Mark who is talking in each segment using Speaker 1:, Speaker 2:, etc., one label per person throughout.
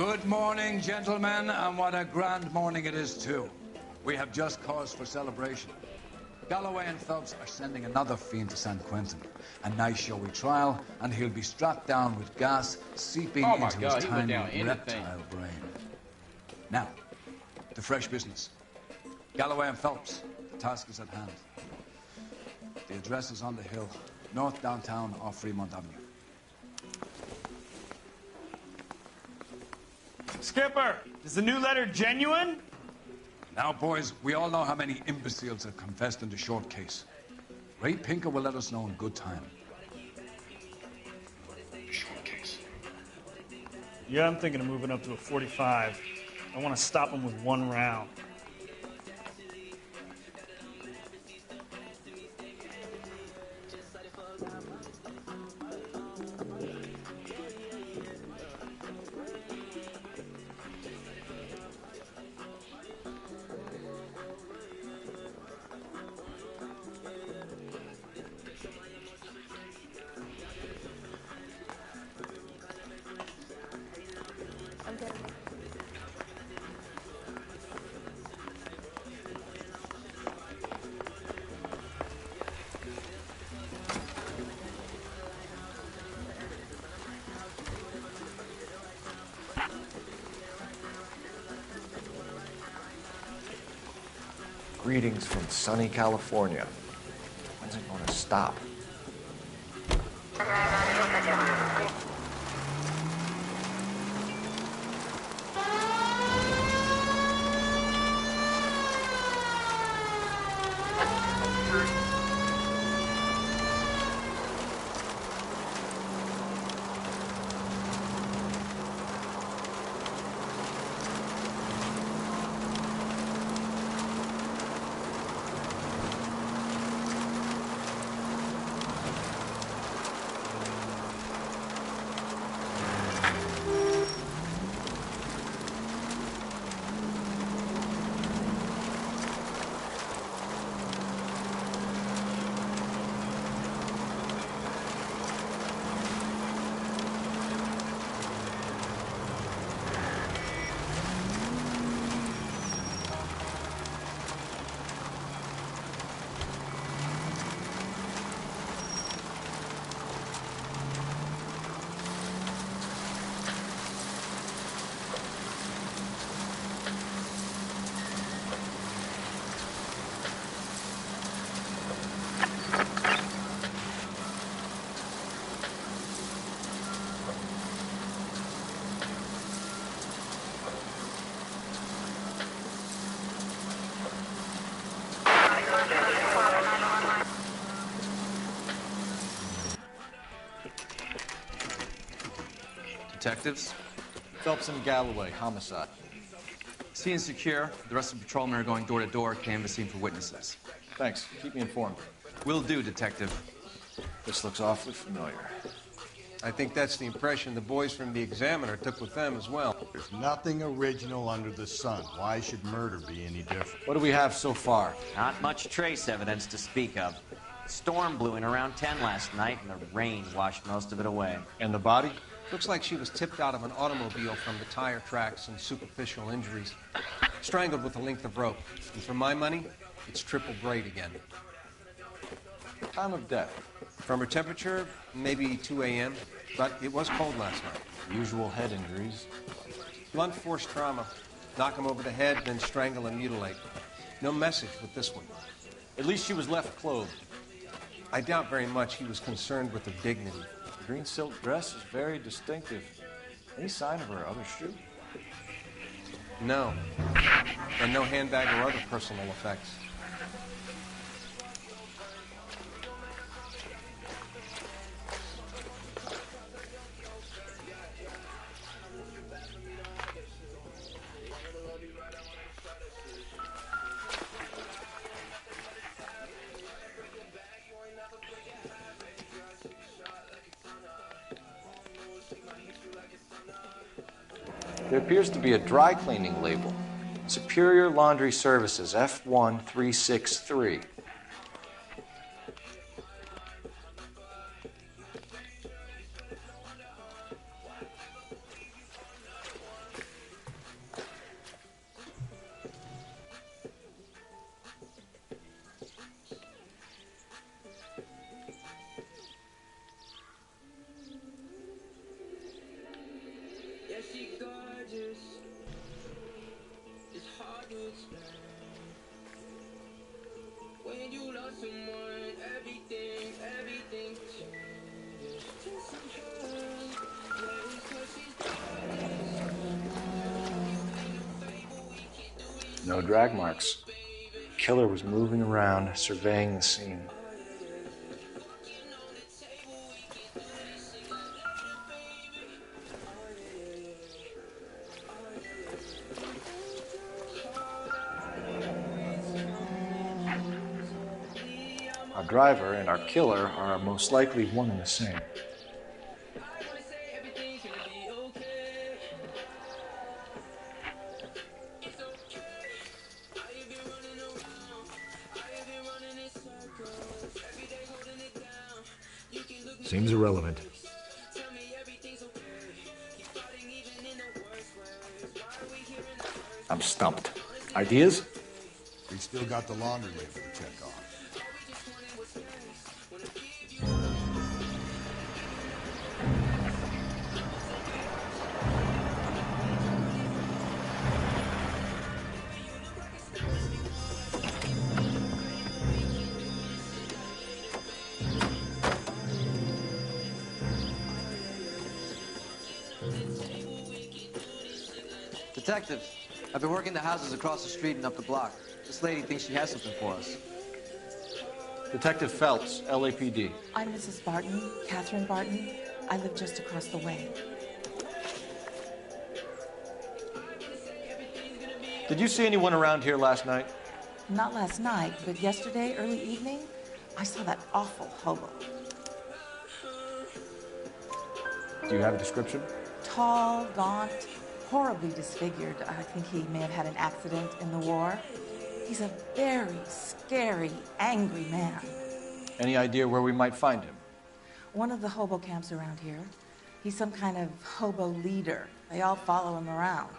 Speaker 1: Good morning, gentlemen, and what a grand morning it is, too. We have just cause for celebration. Galloway and Phelps are sending another fiend to San Quentin. A nice showy trial, and he'll be strapped down with gas seeping into his tiny reptile brain. Now, to fresh business. Galloway and Phelps, the task is at hand. The address is on the hill, north downtown off Fremont Avenue.
Speaker 2: Skipper, is the new letter genuine?
Speaker 1: Now, boys, we all know how many imbeciles have confessed in the short case. Ray Pinker will let us know in good time. Short case.
Speaker 2: Yeah, I'm thinking of moving up to a 45. I want to stop him with one round.
Speaker 3: Greetings from sunny California. When's it going to stop?
Speaker 4: Detectives?
Speaker 3: Phelps and Galloway, homicide.
Speaker 4: Scene secure. The rest of the patrolmen are going door to door, canvassing for witnesses.
Speaker 3: Thanks. Keep me informed.
Speaker 4: Will do, Detective.
Speaker 3: This looks awfully familiar.
Speaker 5: I think that's the impression the boys from the Examiner took with them as well.
Speaker 6: There's nothing original under the sun. Why should murder be any different?
Speaker 3: What do we have so far?
Speaker 7: Not much trace evidence to speak of. Storm blew in around 10 last night, and the rain washed most of it away.
Speaker 3: And the body?
Speaker 5: Looks like she was tipped out of an automobile from the tire tracks and superficial injuries. Strangled with a length of rope. And for my money, it's triple braid again.
Speaker 3: Time of death?
Speaker 5: From her temperature, maybe 2 a.m., but it was cold last night.
Speaker 3: Usual head injuries.
Speaker 5: Blunt force trauma. Knock him over the head, then strangle and mutilate. No message with this one.
Speaker 3: At least she was left clothed.
Speaker 5: I doubt very much he was concerned with her dignity.
Speaker 3: The green silk dress is very distinctive. Any sign of her other shoe?
Speaker 5: No. And no handbag or other personal effects.
Speaker 3: There appears to be a dry cleaning label. Superior Laundry Services, F1363. No drag marks. Killer was moving around, surveying the scene. Our driver and our killer are most likely one and the same.
Speaker 8: Seems irrelevant.
Speaker 3: I'm stumped. Ideas?
Speaker 6: We still got the laundry label to check on.
Speaker 4: Detective, I've been working the houses across the street and up the block. This lady thinks she has something for us.
Speaker 3: Detective Phelps, LAPD.
Speaker 9: I'm Mrs. Barton, Catherine Barton. I live just across the way.
Speaker 3: Did you see anyone around here last night?
Speaker 9: Not last night, but yesterday, early evening, I saw that awful hobo.
Speaker 3: Do you have a description?
Speaker 9: Tall, gaunt, horribly disfigured. I think he may have had an accident in the war. He's a very scary, angry man.
Speaker 3: Any idea where we might find him?
Speaker 9: One of the hobo camps around here. He's some kind of hobo leader. They all follow him around.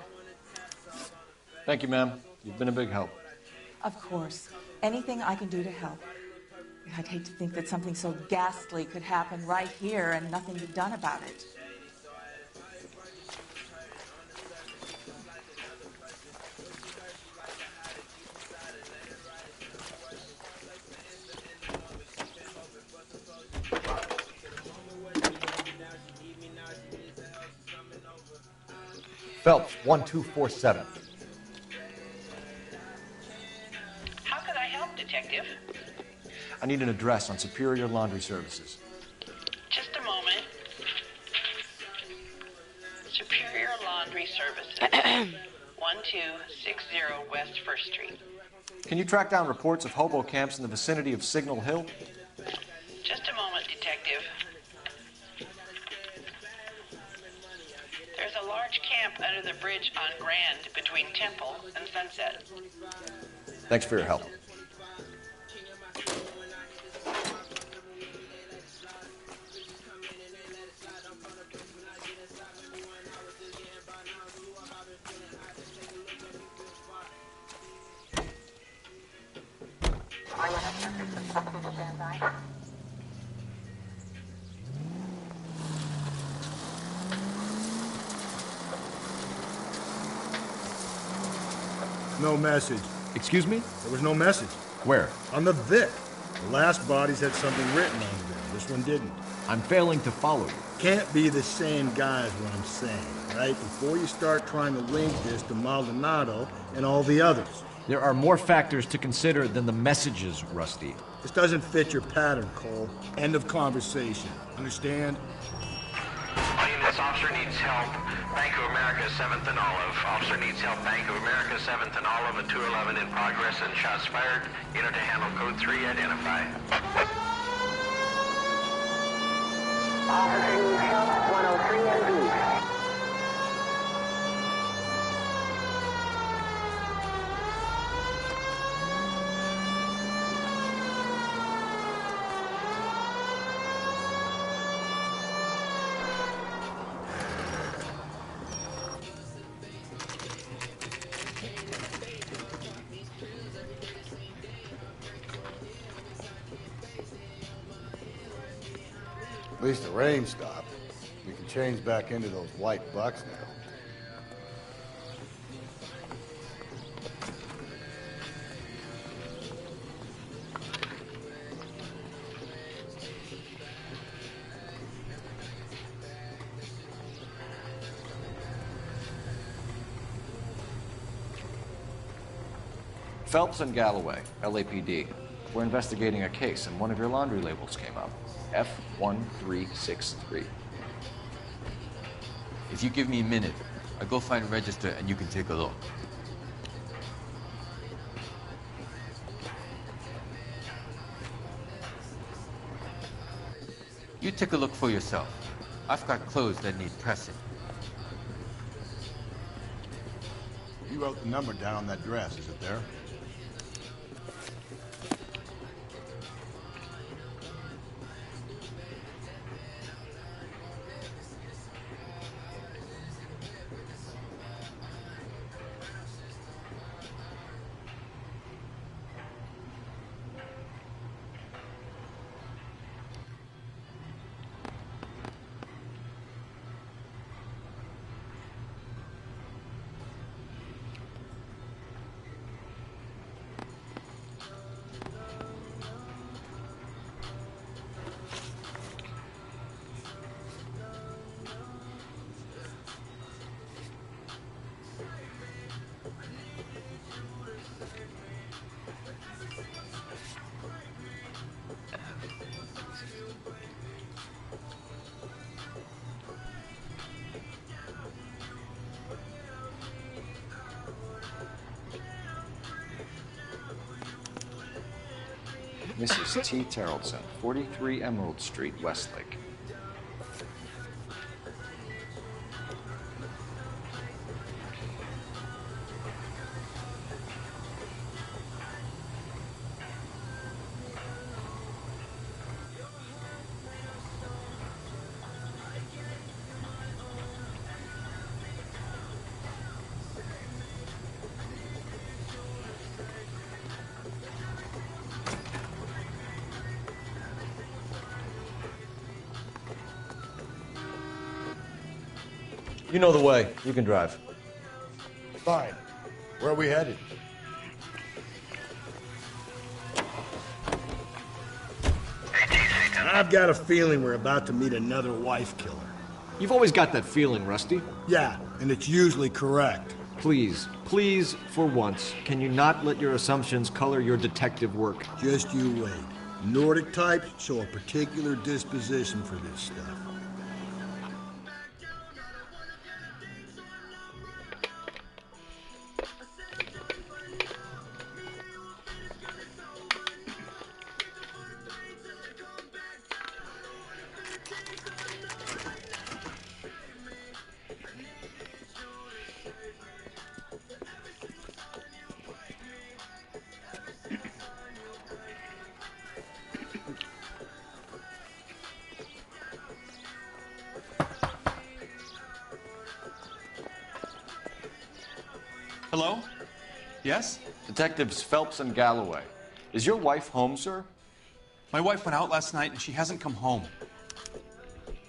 Speaker 3: Thank you, ma'am. You've been a big help.
Speaker 9: Of course. Anything I can do to help. I'd hate to think that something so ghastly could happen right here and nothing be done about it.
Speaker 8: Phelps, 1247.
Speaker 10: How could I help, Detective?
Speaker 3: I need an address on Superior Laundry Services.
Speaker 10: Just a moment. Superior Laundry Services, 1260 West 1st Street.
Speaker 3: Can you track down reports of hobo camps in the vicinity of Signal Hill?
Speaker 10: Just a moment, Detective. There's a large camp under the bridge on Grand between Temple and Sunset.
Speaker 3: Thanks for your help.
Speaker 6: No message.
Speaker 8: Excuse me?
Speaker 6: There was no message.
Speaker 8: Where?
Speaker 6: On the Vic. The last bodies had something written on them. This one didn't.
Speaker 8: I'm failing to follow you.
Speaker 6: Can't be the same guy is what I'm saying, right? Before you start trying to link this to Maldonado and all the others.
Speaker 8: There are more factors to consider than the messages, Rusty.
Speaker 6: This doesn't fit your pattern, Cole. End of conversation. Understand?
Speaker 11: This officer needs help. Bank of America, 7th and Olive. Officer needs help. Bank of America, 7th and Olive, and 211 in progress and shots fired. Unit to handle code 3, identify.
Speaker 10: Officer needs help, 103 and B.
Speaker 6: At least the rain stopped. We can change back into those white bucks now.
Speaker 3: Phelps and Galloway, LAPD. We're investigating a case, and one of your laundry labels came up. F1363.
Speaker 12: If you give me a minute, I'll go find a register and you can take a look. You take a look for yourself. I've got clothes that need pressing.
Speaker 6: You wrote the number down on that dress, is it there?
Speaker 3: Mrs. T. Tarleton, 43 Emerald Street, Westlake.
Speaker 8: You know the way. You can drive.
Speaker 6: Fine. Where are we headed? I've got a feeling we're about to meet another wife killer.
Speaker 8: You've always got that feeling, Rusty.
Speaker 6: Yeah, and it's usually correct.
Speaker 8: Please, please, for once, can you not let your assumptions color your detective work?
Speaker 6: Just you wait. Nordic types show a particular disposition for this stuff.
Speaker 13: Hello? Yes?
Speaker 3: Detectives Phelps and Galloway. Is your wife home, sir?
Speaker 13: My wife went out last night and she hasn't come home.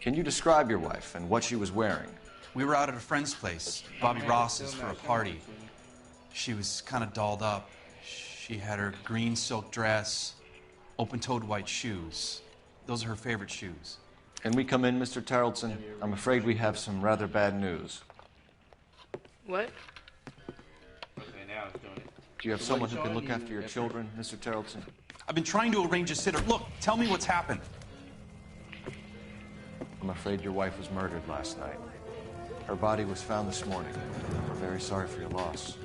Speaker 3: Can you describe your wife and what she was wearing?
Speaker 13: We were out at a friend's place, Bobby Ross's, for a party. She was kind of dolled up. She had her green silk dress, open-toed white shoes. Those are her favorite shoes.
Speaker 3: Can we come in, Mr. Tarleton? I'm afraid we have some rather bad news.
Speaker 14: What?
Speaker 3: Do you have someone who can look after your children, Mr. Tarleton?
Speaker 13: I've been trying to arrange a sitter. Look, tell me what's happened.
Speaker 3: I'm afraid your wife was murdered last night. Her body was found this morning. We're very sorry for your loss.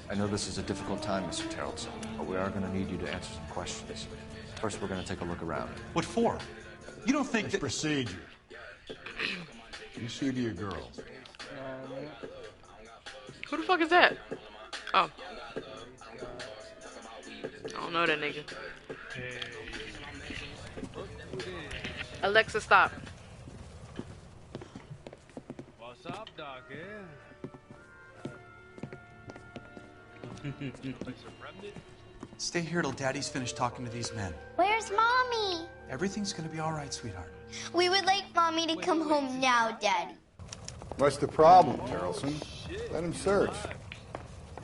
Speaker 3: I know this is a difficult time, Mr. Tarleton, but we are going to need you to answer some questions. First, we're going to take a look around.
Speaker 13: What for? You don't think
Speaker 6: that... procedure. You see to your girls.
Speaker 14: Who the fuck is that? Oh. I don't know that nigga. Alexa, stop.
Speaker 15: What's up, Doc?
Speaker 13: Stay here till Daddy's finished talking to these men.
Speaker 16: Where's Mommy?
Speaker 13: Everything's gonna be all right, sweetheart.
Speaker 16: We would like Mommy to come home now, Daddy.
Speaker 6: What's the problem, Tarleton? Let him search.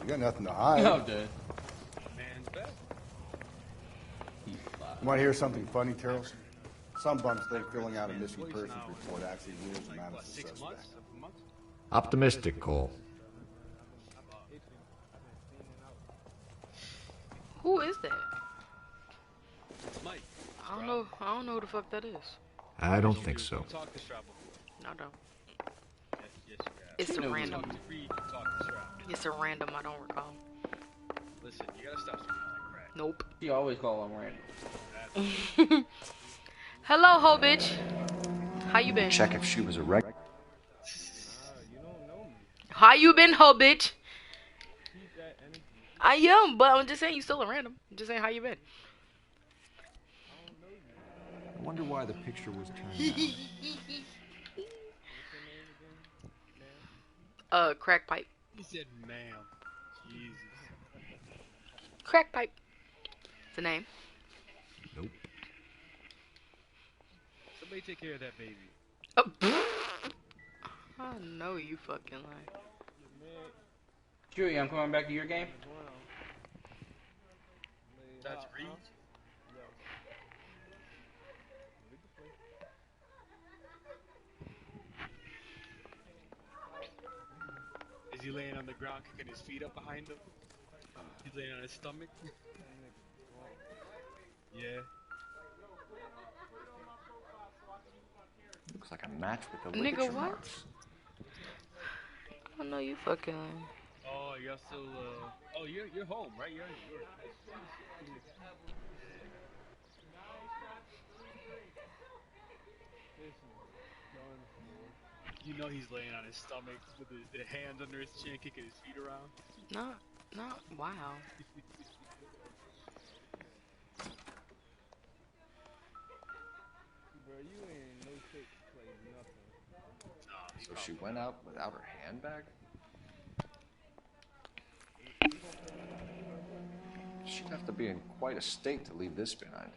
Speaker 6: You got nothing to hide.
Speaker 15: No, Dad.
Speaker 6: You want to hear something funny, Tarleton? Some bums think filling out a missing persons report actually rules them out as a suspect.
Speaker 8: Optimistic, Cole.
Speaker 14: Who is that?
Speaker 15: Mike.
Speaker 14: I don't know. I don't know who the fuck that is.
Speaker 8: I don't think so.
Speaker 15: Talk to Strabo.
Speaker 14: No, I don't.
Speaker 15: Yes, you have.
Speaker 14: It's a random.
Speaker 15: Talk to Reed, talk to Strabo.
Speaker 14: It's a random. I don't recall.
Speaker 15: Listen, you gotta stop speaking like crap.
Speaker 14: Nope.
Speaker 17: You always call him random.
Speaker 14: Hello, ho bitch. How you been?
Speaker 3: Check if she was a wreck.
Speaker 14: How you been, ho bitch? I am, but I'm just saying you still a random. I'm just saying how you been.
Speaker 8: I wonder why the picture was turned down.
Speaker 14: Crack pipe.
Speaker 15: He said, ma'am. Jesus.
Speaker 14: Crack pipe. It's a name.
Speaker 8: Nope.
Speaker 15: Somebody take care of that baby.
Speaker 14: Oh. I know you fucking lie.
Speaker 17: Chewie, I'm coming back to your game.
Speaker 15: That's Reed. Is he laying on the ground, kicking his feet up behind him? He's laying on his stomach. Yeah.
Speaker 3: Looks like a match with the
Speaker 14: Nigga,
Speaker 3: ligature
Speaker 14: what?
Speaker 3: marks.
Speaker 14: I know you fucking lying.
Speaker 15: Oh, you're still. Oh, you're home, right? You're. You know he's laying on his stomach with the hands under his chin, kicking his feet around.
Speaker 14: Not. Wow.
Speaker 15: Bro, you ain't no shape to play nothing.
Speaker 3: So she went out without her handbag? She'd have to be in quite a state to leave this behind.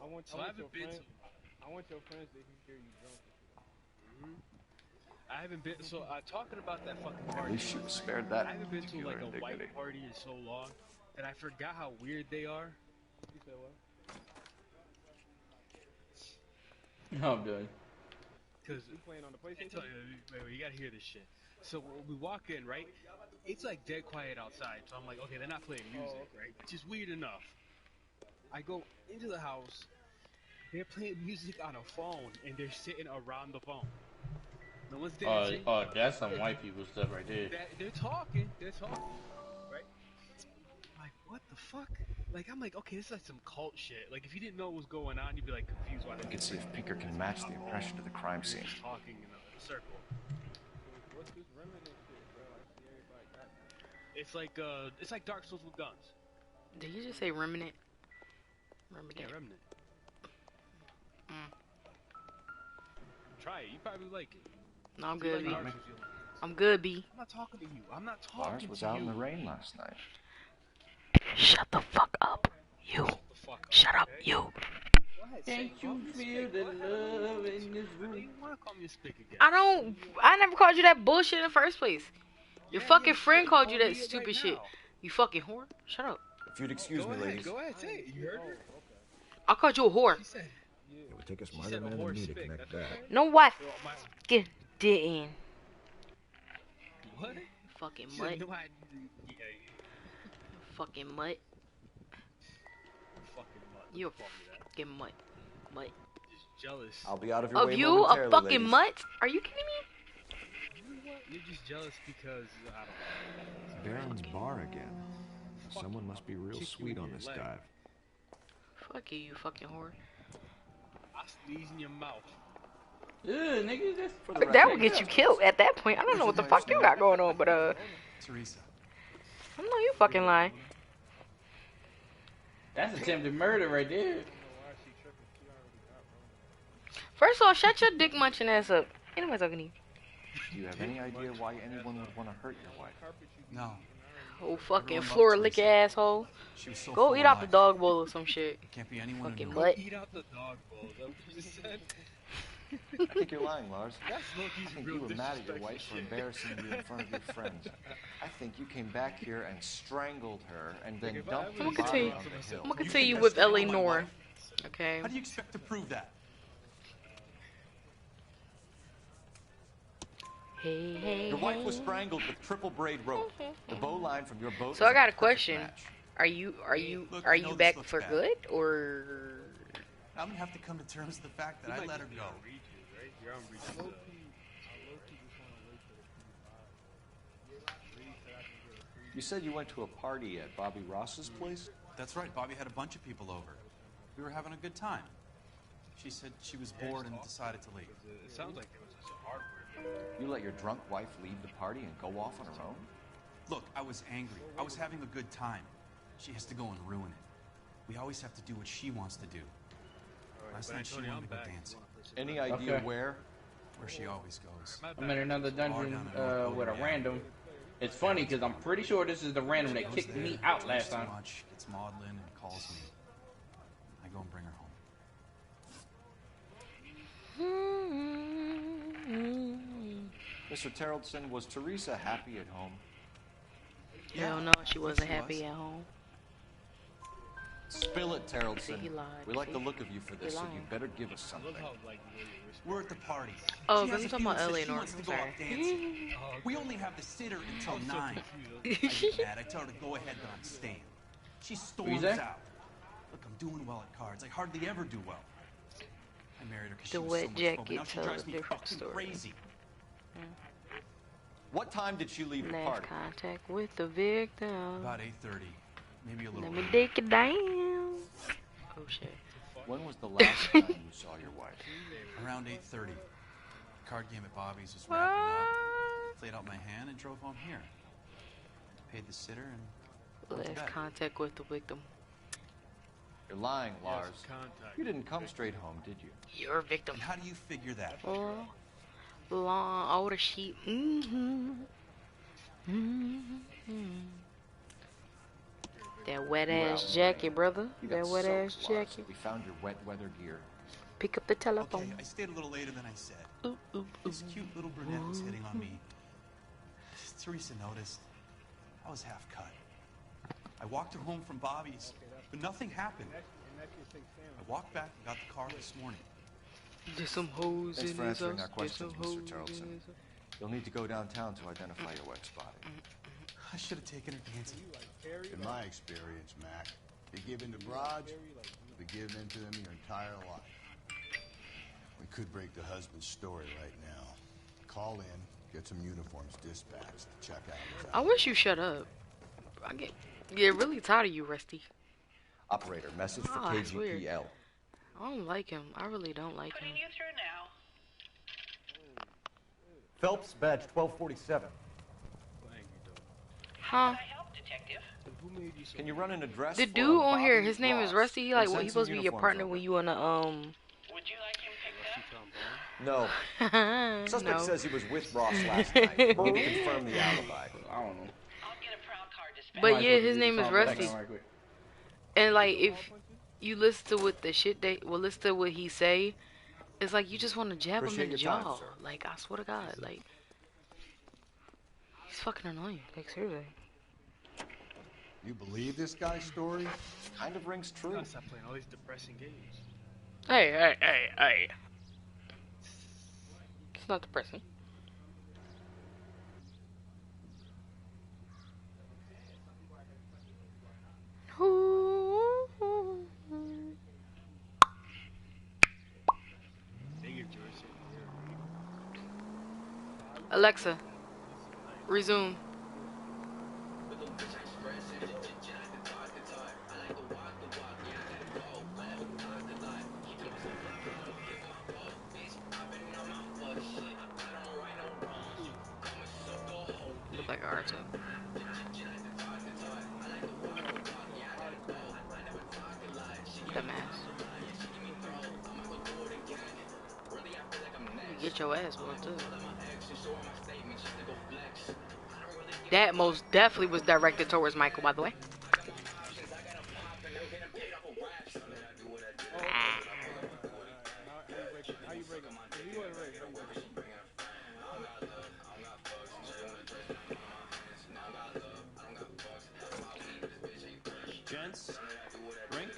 Speaker 15: I want your friends to hear you drunk. I haven't been talking about that fucking party.
Speaker 3: At least she was spared that
Speaker 15: I haven't been to
Speaker 3: particular
Speaker 15: like a
Speaker 3: indignity.
Speaker 15: white party in so long that I forgot how weird they are. You said what?
Speaker 17: No, I'm done.
Speaker 15: Cause we playing on the PlayStation. Wait, you gotta hear this shit. So when we walk in, right? It's like dead quiet outside. So I'm like, okay, they're not playing music, right? Which is weird enough. I go into the house. They're playing music on a phone, and they're sitting around the phone. No one's dancing.
Speaker 17: Oh, that's some white people stuff right there.
Speaker 15: They're talking, right? Like, what the fuck? Like, I'm like, okay, this is like some cult shit. Like, if you didn't know what was going on, you'd be like confused why they
Speaker 3: You can see if Pinker can match the impression of the crime scene.
Speaker 15: talking in a circle. What's this remnant shit, bro? I see everybody got that. It's like Dark Souls with guns.
Speaker 14: Did you just say remnant? Remnant.
Speaker 15: Yeah, remnant. Try it. You probably like it.
Speaker 14: No, I'm good, B.
Speaker 15: Like
Speaker 14: I'm good, B.
Speaker 15: I'm not talking to you. I'm not talking
Speaker 3: Lars
Speaker 15: to
Speaker 3: was
Speaker 15: you.
Speaker 3: out in the rain last night.
Speaker 14: Shut the fuck up, you. Shut up, you.
Speaker 17: Can't you feel the love in this room?
Speaker 15: You wanna call me a spick again?
Speaker 14: I never called you that bullshit in the first place. Your fucking friend called you that stupid shit. You fucking whore. Shut up.
Speaker 3: If you'd excuse me, ladies.
Speaker 15: Go ahead, say it. You heard her?
Speaker 14: I called you a whore.
Speaker 6: It would take a smarter man than me to connect that.
Speaker 14: No, what? Get didn't.
Speaker 15: What?
Speaker 14: Fucking
Speaker 15: She
Speaker 14: mutt.
Speaker 15: said, no,
Speaker 14: Fucking mutt.
Speaker 15: fucking mutt.
Speaker 14: You a
Speaker 15: Call me that.
Speaker 14: fucking mutt. Mutt.
Speaker 15: Just jealous.
Speaker 3: I'll be out of your
Speaker 14: Of
Speaker 3: way
Speaker 14: you? A
Speaker 3: momentarily,
Speaker 14: fucking
Speaker 3: ladies.
Speaker 14: mutt? Are you kidding me?
Speaker 15: You know what? You're just jealous because I don't know.
Speaker 8: Baron's bar again. Someone must be real
Speaker 15: Kick you
Speaker 8: sweet
Speaker 15: in
Speaker 8: on
Speaker 15: your
Speaker 8: this
Speaker 15: leg.
Speaker 8: dive.
Speaker 14: Fuck you, you fucking whore.
Speaker 15: I sneeze in your mouth.
Speaker 17: Ugh, nigga, that's for the
Speaker 14: That would get you killed at that point. I don't know what the fuck you got going on, but
Speaker 1: Teresa.
Speaker 14: I know you fucking lying.
Speaker 17: That's attempted murder right there.
Speaker 14: First of all, shut your dick munching ass up. Anyways, talking to you.
Speaker 3: Do you have any idea why anyone would want to hurt your wife?
Speaker 1: No.
Speaker 14: Oh, fucking
Speaker 1: Everyone
Speaker 14: floor
Speaker 1: loves
Speaker 14: lick
Speaker 1: Teresa.
Speaker 14: asshole.
Speaker 1: She was so
Speaker 14: Go
Speaker 1: full
Speaker 14: eat
Speaker 1: of
Speaker 14: out the
Speaker 1: life.
Speaker 14: dog bowl or some shit.
Speaker 1: Can't be anyone
Speaker 14: Fucking
Speaker 1: in
Speaker 14: butt.
Speaker 15: Eat out the dog bowl. Is that what you just said?
Speaker 3: I think you're lying, Lars.
Speaker 15: That's
Speaker 3: I
Speaker 15: Loki's
Speaker 3: think
Speaker 15: real
Speaker 3: you were mad at your
Speaker 15: disrespectful
Speaker 3: wife for
Speaker 15: shit.
Speaker 3: embarrassing you in front of your friends. I think you came back here and strangled her and then dumped
Speaker 14: I'm
Speaker 3: her
Speaker 14: gonna
Speaker 3: body
Speaker 14: continue.
Speaker 3: on the hill.
Speaker 14: I'm gonna continue with L.A Noire. Okay.
Speaker 1: How do you expect to prove that?
Speaker 14: Hey, hey,
Speaker 8: Your wife was
Speaker 14: hey.
Speaker 8: strangled with triple braid rope. The bow line from your boat.
Speaker 14: So I
Speaker 8: was
Speaker 14: got a
Speaker 8: perfect
Speaker 14: question.
Speaker 8: match.
Speaker 14: Are you
Speaker 13: Look,
Speaker 14: are
Speaker 13: I know
Speaker 14: you
Speaker 13: this
Speaker 14: back
Speaker 13: looks
Speaker 14: for
Speaker 13: bad.
Speaker 14: good or?
Speaker 13: I'm gonna have to come to terms with the fact that I let her go.
Speaker 15: You're on reach.
Speaker 3: You said you went to a party at Bobby Ross's place?
Speaker 13: That's right. Bobby had a bunch of people over. We were having a good time. She said she was bored and decided to leave.
Speaker 15: It sounds like it was just a hard word.
Speaker 3: You let your drunk wife leave the party and go off on her own?
Speaker 13: Look, I was angry. I was having a good time. She has to go and ruin it. We always have to do what she wants to do. Last night she wanted to go dancing.
Speaker 3: Any idea where?
Speaker 13: Where she always goes.
Speaker 17: I'm in another dungeon with a random. It's funny because I'm pretty sure this is the random that kicked me out last time.
Speaker 13: Gets maudlin and calls me. I go and bring her home.
Speaker 3: Mr. Terrellson, was Teresa happy at home?
Speaker 14: Hell no, she wasn't happy at home.
Speaker 3: Spill it, Terrellson.
Speaker 14: He lied.
Speaker 3: We like the look of you for this, so you better give us something.
Speaker 13: We're at the party.
Speaker 14: Oh,
Speaker 13: She
Speaker 14: because
Speaker 13: has
Speaker 14: I'm
Speaker 13: a
Speaker 14: talking about
Speaker 13: feeling
Speaker 14: L.A
Speaker 13: she
Speaker 14: Noire.
Speaker 13: wants to
Speaker 14: I'm
Speaker 13: go out
Speaker 14: sorry.
Speaker 13: dancing. We only have the sitter until 9. I get mad. I tell her to go ahead, but I'm staying. She storms
Speaker 17: that?
Speaker 13: out. Look, I'm doing well at cards. I hardly ever do well. I married her because she
Speaker 14: The
Speaker 13: was
Speaker 14: wet
Speaker 13: so much fun, but now
Speaker 14: jacket
Speaker 13: she
Speaker 14: tells
Speaker 13: drives
Speaker 14: a
Speaker 13: me
Speaker 14: different
Speaker 13: fucking
Speaker 14: story.
Speaker 13: crazy.
Speaker 3: What time did she leave the
Speaker 14: Last
Speaker 3: party?
Speaker 14: contact with the victim.
Speaker 13: About 8:30, maybe a little.
Speaker 14: Let me
Speaker 13: earlier.
Speaker 14: take it down. Oh shit.
Speaker 3: When was the last time you saw your wife?
Speaker 13: Around 8:30. Card game at Bobby's was wrapping up. Played out my hand and drove home here. Paid the sitter and went to
Speaker 14: Last
Speaker 13: bed.
Speaker 14: contact with the victim.
Speaker 3: You're lying, Lars. You didn't come straight home, did you?
Speaker 14: You're a victim.
Speaker 13: And how do you figure that?
Speaker 14: Oh, long older sheep. That wet ass jacket, brother.
Speaker 3: You got
Speaker 14: That wet ass
Speaker 3: soaked, Lars.
Speaker 14: jacket.
Speaker 3: We found your wet weather gear.
Speaker 14: Pick up the telephone.
Speaker 13: Okay, I stayed a little later than I said. This cute little brunette was hitting on me. Teresa noticed. I was half cut. I walked her home from Bobby's, but nothing happened. I walked back and got the car this morning.
Speaker 14: There's some hoes
Speaker 3: Thanks
Speaker 14: in
Speaker 3: for
Speaker 14: his
Speaker 3: answering
Speaker 14: house.
Speaker 3: our
Speaker 14: There's
Speaker 3: questions,
Speaker 14: some
Speaker 3: Mr.
Speaker 14: hoes
Speaker 3: Terrellson.
Speaker 14: in his house.
Speaker 3: You'll need to go downtown to identify your wife's body.
Speaker 13: I should have taken her dancing.
Speaker 6: In my experience, Mac, you give in to broads, you'll be giving in to them your entire life. We could break the husband's story right now. Call in, get some uniforms dispatched, check out his
Speaker 14: I wish you shut up. I get really tired of you, Rusty.
Speaker 3: Operator, message for
Speaker 14: Oh, that's weird.
Speaker 3: KGPL.
Speaker 14: I don't like him. I really don't like him.
Speaker 10: Putting you through now.
Speaker 8: Phelps, badge 1247.
Speaker 14: Huh?
Speaker 3: Can you run an address
Speaker 14: The
Speaker 3: for
Speaker 14: dude on here,
Speaker 3: Bobby
Speaker 14: his name is
Speaker 3: Ross?
Speaker 14: Rusty. He
Speaker 3: And
Speaker 14: like,
Speaker 3: send
Speaker 14: he
Speaker 3: some
Speaker 14: supposed to be your
Speaker 3: uniforms
Speaker 14: partner
Speaker 3: over.
Speaker 14: when you on a
Speaker 10: Would you like him picked up?
Speaker 3: No. Suspect
Speaker 14: No.
Speaker 3: says he was with Ross last night. Can you confirm the alibi?
Speaker 17: I don't know.
Speaker 14: But yeah, his name is Rusty. And like, if you listen to what the shit listen to what he say, it's like you just want to jab him in
Speaker 3: Appreciate
Speaker 14: the
Speaker 3: your time,
Speaker 14: jaw.
Speaker 3: sir.
Speaker 14: Like, I swear to God, like, he's fucking annoying. Like, seriously.
Speaker 6: You believe this guy's story?
Speaker 3: Kind of rings true.
Speaker 15: Gotta stop playing all these depressing games.
Speaker 14: Hey. It's not depressing. Alexa, resume. Look like Arto. Dumbass. You get your ass whooped too. That most definitely was directed towards Michael, by the way.
Speaker 13: Gents, drink.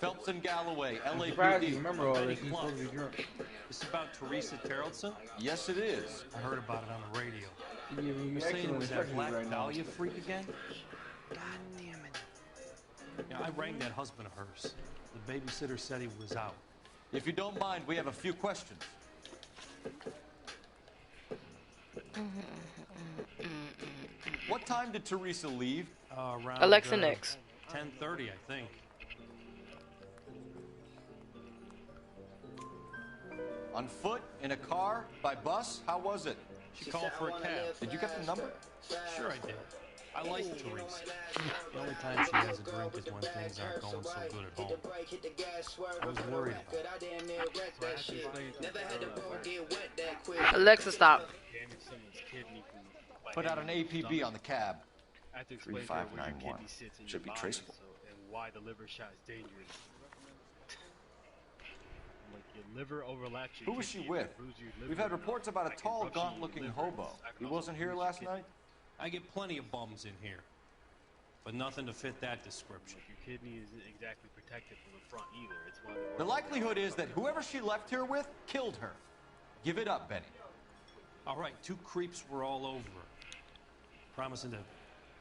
Speaker 3: Phelps and Galloway,
Speaker 17: I'm
Speaker 3: L.A.
Speaker 17: surprised you
Speaker 3: PD.
Speaker 17: remember all this. You're supposed to be drunk.
Speaker 13: This about Teresa Terrellson?
Speaker 3: Yes, it is.
Speaker 13: I heard about it on the radio.
Speaker 17: You
Speaker 13: You're saying it was that Black
Speaker 17: right now.
Speaker 13: Dahlia freak again? God damn it. Yeah, I rang that husband of hers. The babysitter said he was out.
Speaker 3: If you don't mind, we have a few questions. What time did Teresa leave?
Speaker 13: Around
Speaker 14: Alexa next.
Speaker 13: 10:30, I think.
Speaker 3: On foot? In a car? By bus? How was it?
Speaker 13: She called for a cab.
Speaker 3: Did you get the number?
Speaker 13: Sure I did. I like Teresa. The only time she has a drink is when things aren't going so good at home. I was worried about her.
Speaker 14: Alexa, stop.
Speaker 3: Put out an APB on the cab.
Speaker 15: 3591.
Speaker 3: Should be traceable.
Speaker 15: And why the liver shot is dangerous. Like your liver overlaps your
Speaker 3: Who was she
Speaker 15: kidney,
Speaker 3: with?
Speaker 15: bruise your liver.
Speaker 3: We've had reports about a tall, gaunt-looking hobo. He wasn't here last night?
Speaker 13: I get plenty of bums in here, but nothing to fit that description.
Speaker 15: Your kidney isn't exactly protected from the front either. It's why
Speaker 3: The likelihood is that whoever she left here with killed her. Give it up, Benny.
Speaker 13: All right, 2 creeps were all over her, promising to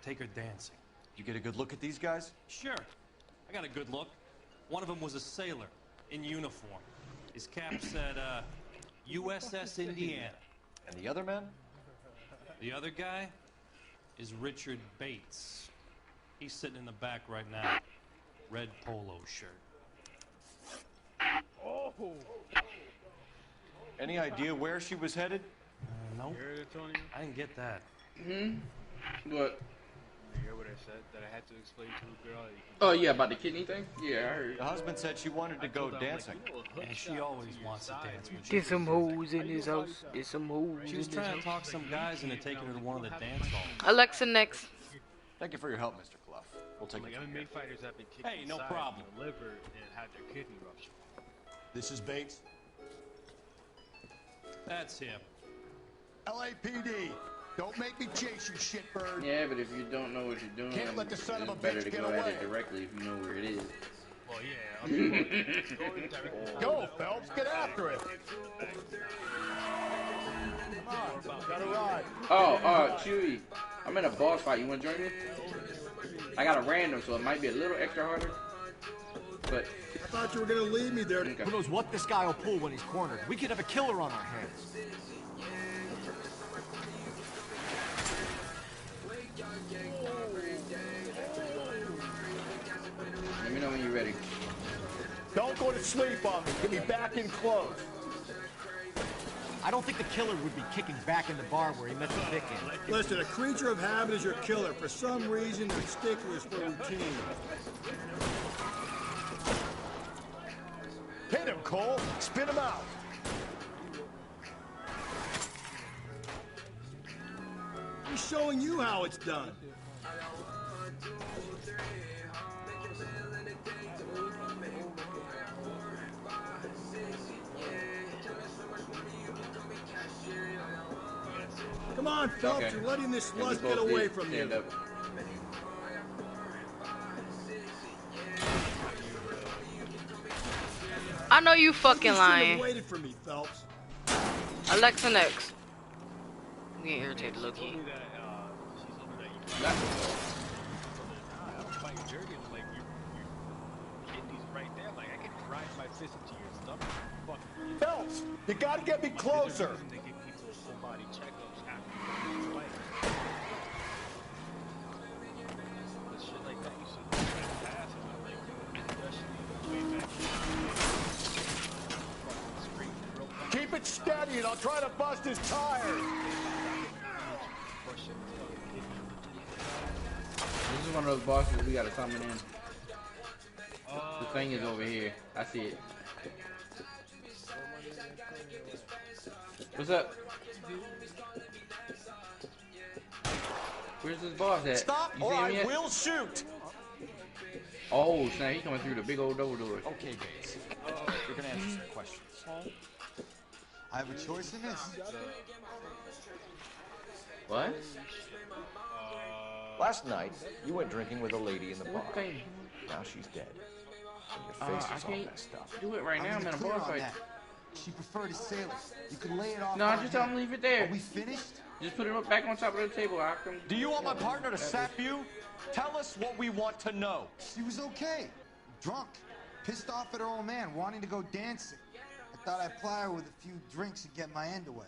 Speaker 13: take her dancing.
Speaker 3: You get a good look at these guys?
Speaker 13: Sure. I got a good look. One of them was a sailor in uniform. His cap said, USS Indiana.
Speaker 3: And the other men?
Speaker 13: The other guy is Richard Bates. He's sitting in the back right now. Red polo shirt.
Speaker 15: Oh!
Speaker 3: Any idea where she was headed?
Speaker 13: No.
Speaker 15: You heard it, Tony?
Speaker 13: I didn't get that.
Speaker 17: What?
Speaker 15: You hear what I said? That I had to explain to a girl.
Speaker 17: Oh, yeah, about the kidney thing? Yeah, I heard.
Speaker 3: The husband said she wanted to go dancing.
Speaker 13: And she always wants to dance with you.
Speaker 14: There's some hoes in his house. There's some hoes
Speaker 13: She was
Speaker 14: in his
Speaker 13: trying to
Speaker 14: house.
Speaker 13: talk some guys into taking her to one of the dance halls.
Speaker 14: Alexa next.
Speaker 3: Thank you for your help, Mr. Clough. We'll take
Speaker 15: Like
Speaker 3: it from
Speaker 15: MMA
Speaker 3: here.
Speaker 15: fighters have been kicked
Speaker 13: Hey, no
Speaker 15: inside
Speaker 13: problem.
Speaker 15: the liver and had their kidney rupture.
Speaker 6: This is Bates.
Speaker 13: That's him.
Speaker 6: LAPD. Don't make me chase you, shitbird.
Speaker 17: Yeah, but if you don't know what you're doing,
Speaker 6: Can't let the son of a
Speaker 17: it's better
Speaker 6: bitch
Speaker 17: to
Speaker 6: get
Speaker 17: go at
Speaker 6: away.
Speaker 17: it directly if you know where it is.
Speaker 15: Well, yeah.
Speaker 6: Go, Phelps. Get after it. Come on. Got a ride.
Speaker 17: Oh, Chewy, I'm in a boss fight. You want to join me? I got a random, so it might be a little extra harder. But
Speaker 8: I thought you were gonna leave me there. Who knows what this guy will pull when he's cornered? We could have a killer on our hands.
Speaker 17: let me know when you're ready.
Speaker 6: Don't go to sleep on me. Get me back in close.
Speaker 8: I don't think the killer would be kicking back in the bar where he met the victim.
Speaker 18: Listen, a creature of habit is your killer. For some reason, they're sticklers for routine.
Speaker 6: Hit him, Cole. Spin him out.
Speaker 18: He's showing you how it's done. Come on, Phelps,
Speaker 17: Okay.
Speaker 18: you're letting this
Speaker 17: Yeah, we
Speaker 18: lust
Speaker 17: both
Speaker 18: get away
Speaker 17: did
Speaker 18: from
Speaker 17: stand
Speaker 18: you.
Speaker 17: up.
Speaker 14: I know you fucking
Speaker 18: You should have
Speaker 14: lying.
Speaker 18: waited for me, Phelps.
Speaker 14: Alexa next. I'm getting irritated, low-key.
Speaker 6: Phelps, you gotta get me closer. Keep it steady and I'll try to bust his tires.
Speaker 17: This is one of those bosses we gotta summon in. The thing is over here. I see it. What's up? Where's this boss at?
Speaker 3: Stop
Speaker 17: You
Speaker 3: or
Speaker 17: see him
Speaker 3: I
Speaker 17: yet?
Speaker 3: will shoot.
Speaker 17: Oh, snap, he's coming through the big old double doors.
Speaker 3: Okay, Bates. You're gonna answer some questions.
Speaker 19: I have a choice in this.
Speaker 17: What?
Speaker 3: Last night, you went drinking with a lady in the bar.
Speaker 17: Okay.
Speaker 3: Now she's dead.
Speaker 19: Your face
Speaker 17: I
Speaker 19: is all
Speaker 17: can't
Speaker 19: messed up.
Speaker 17: do it right now. I'm in a
Speaker 19: clear
Speaker 17: bar
Speaker 19: on
Speaker 17: fight.
Speaker 19: that. She preferred a sailor. You can lay it off.
Speaker 17: No,
Speaker 19: on
Speaker 17: just
Speaker 19: her.
Speaker 17: tell him leave it there.
Speaker 19: Are we finished?
Speaker 17: Just put it back on top of the table. I can...
Speaker 8: Do you want my partner to sap you? Tell us what we want to know.
Speaker 19: She was okay. Drunk. Pissed off at her old man, wanting to go dancing. I thought I'd ply her with a few drinks and get my end away.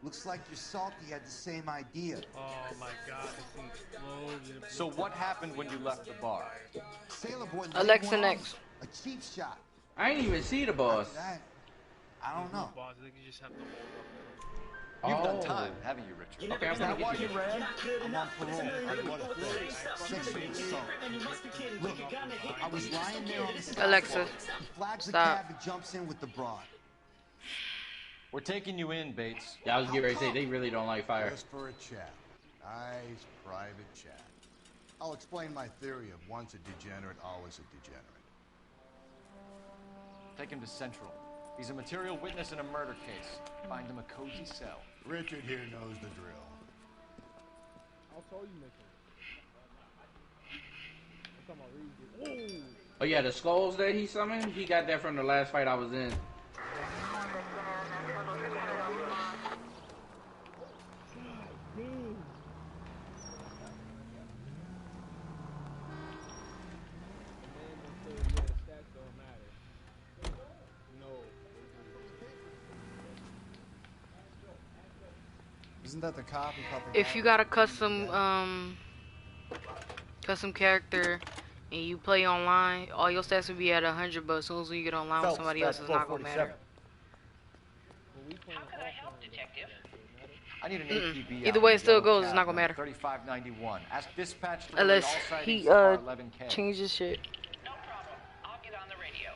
Speaker 19: Looks like your Salty had the same idea.
Speaker 15: Oh my God, this thing explodes.
Speaker 8: So what happened when you left the bar?
Speaker 19: Sailor boy.
Speaker 14: Alexa next.
Speaker 19: A cheap shot.
Speaker 17: I ain't even see the boss.
Speaker 19: I don't know.
Speaker 15: Boss, I think you just have to hold
Speaker 8: You've done time, haven't you, Richard?
Speaker 17: Okay, I'm gonna get you.
Speaker 19: I'm on parole. I want a third. 6 weeks so. Look, I was lying there on the stop.
Speaker 14: Alexa,
Speaker 19: He flags the
Speaker 14: stop.
Speaker 19: cab and jumps in with the broad.
Speaker 8: We're taking you in, Bates.
Speaker 17: Yeah, I was getting ready to say they really don't like fire.
Speaker 6: Just for a chat. Nice private chat. I'll explain my theory of once a degenerate, always a degenerate.
Speaker 8: Take him to Central. He's a material witness in a murder case. Find him a cozy cell.
Speaker 6: Richard here knows the drill.
Speaker 15: I'll tell you, Michael.
Speaker 17: Oh yeah, the skulls that he summoned, he got that from the last fight I was in.
Speaker 19: Isn't that the cop who caught the
Speaker 14: If you got a custom character and you play online, all your stats will be at 100, but as soon as you get online with somebody else, it's not gonna matter.
Speaker 10: How can I help, Detective?
Speaker 8: I need an APB.
Speaker 14: Either way it still goes, it's not gonna matter.
Speaker 8: 3591. Ask dispatch to relay
Speaker 14: Unless
Speaker 8: all
Speaker 14: he
Speaker 8: sightings of R11K.
Speaker 14: changes shit.
Speaker 10: No problem. I'll get on the radio.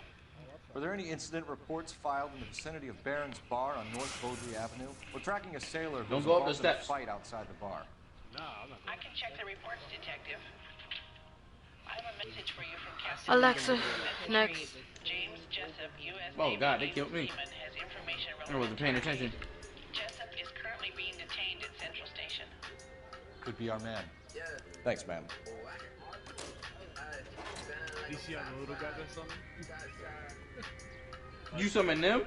Speaker 8: Were there any incident reports filed in the vicinity of Barron's Bar on North Beaudry Avenue? We're tracking a sailor who
Speaker 17: Don't
Speaker 8: was
Speaker 17: go up the
Speaker 8: involved in a
Speaker 17: steps.
Speaker 8: fight outside the bar.
Speaker 10: I can check the reports, Detective. I have a message for you from Captain
Speaker 14: Alexa, next.
Speaker 10: James Jessup, U.S.
Speaker 17: Oh
Speaker 10: Navy
Speaker 17: God, they killed me.
Speaker 10: seaman, has information
Speaker 17: I wasn't paying attention.
Speaker 10: Jessup is currently being detained at Central Station.
Speaker 8: Could be our man.
Speaker 12: Thanks, man.
Speaker 15: You see how the little guy does something?
Speaker 17: You summon them?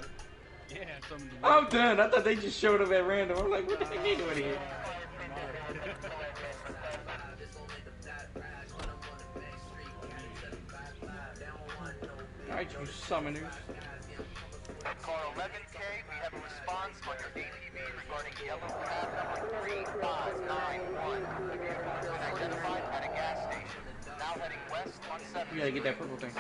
Speaker 15: Yeah, something.
Speaker 17: I'm done. I thought they just showed up at random. I'm like, what the heck are they doing here? Alright, you summoners.
Speaker 11: Car 11K, we have a response on your ATV regarding yellow cab number 3591. The vehicle has been identified at a gas station. Now heading west on 7th.
Speaker 17: You gotta get that purple thing.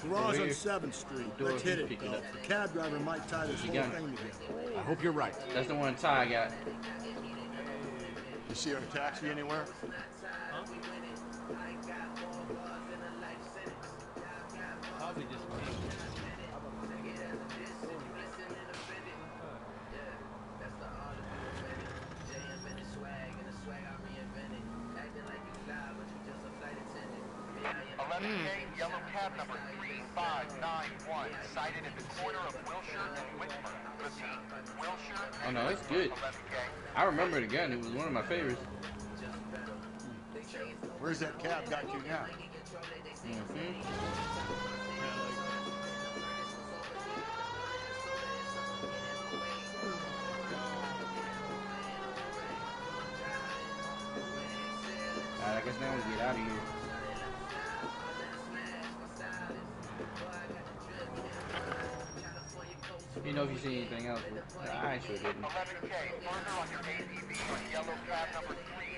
Speaker 18: Garage on 7th Street. Let's hit it,
Speaker 17: Pick it
Speaker 18: though.
Speaker 17: up.
Speaker 18: The cab driver might tie this whole
Speaker 17: got it.
Speaker 18: thing together.
Speaker 8: I hope you're right.
Speaker 17: That's the one Ty got.
Speaker 6: You see her taxi anywhere?
Speaker 15: Probably just
Speaker 11: Yellow cab number 3591, sighted at the corner of Wilshire and Whitmer. Repeat, Wilshire
Speaker 17: Oh
Speaker 11: and
Speaker 17: no, it's good.
Speaker 11: 11K.
Speaker 17: I remember the gun. It was one of my favorites.
Speaker 6: Where's that cab got you now?
Speaker 17: Alright, I guess now we get out of here. You know if you see anything else, but I sure didn't.
Speaker 11: 11K, further on your ATV on yellow cab number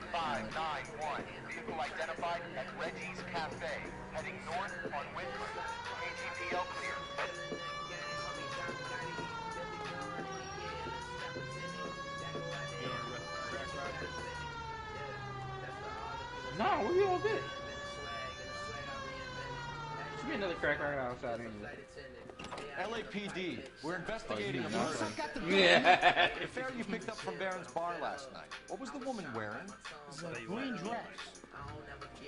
Speaker 11: 3591. Vehicle identified at Reggie's Cafe, heading north on Whitmer. KGPL clear.
Speaker 17: No, we all good. Should be another crack right outside anyway.
Speaker 8: LAPD, we're investigating a
Speaker 17: Oh,
Speaker 8: murder.
Speaker 17: yeah.
Speaker 8: The fare you picked up from Barron's Bar last night. What was the woman wearing?
Speaker 20: A green dress.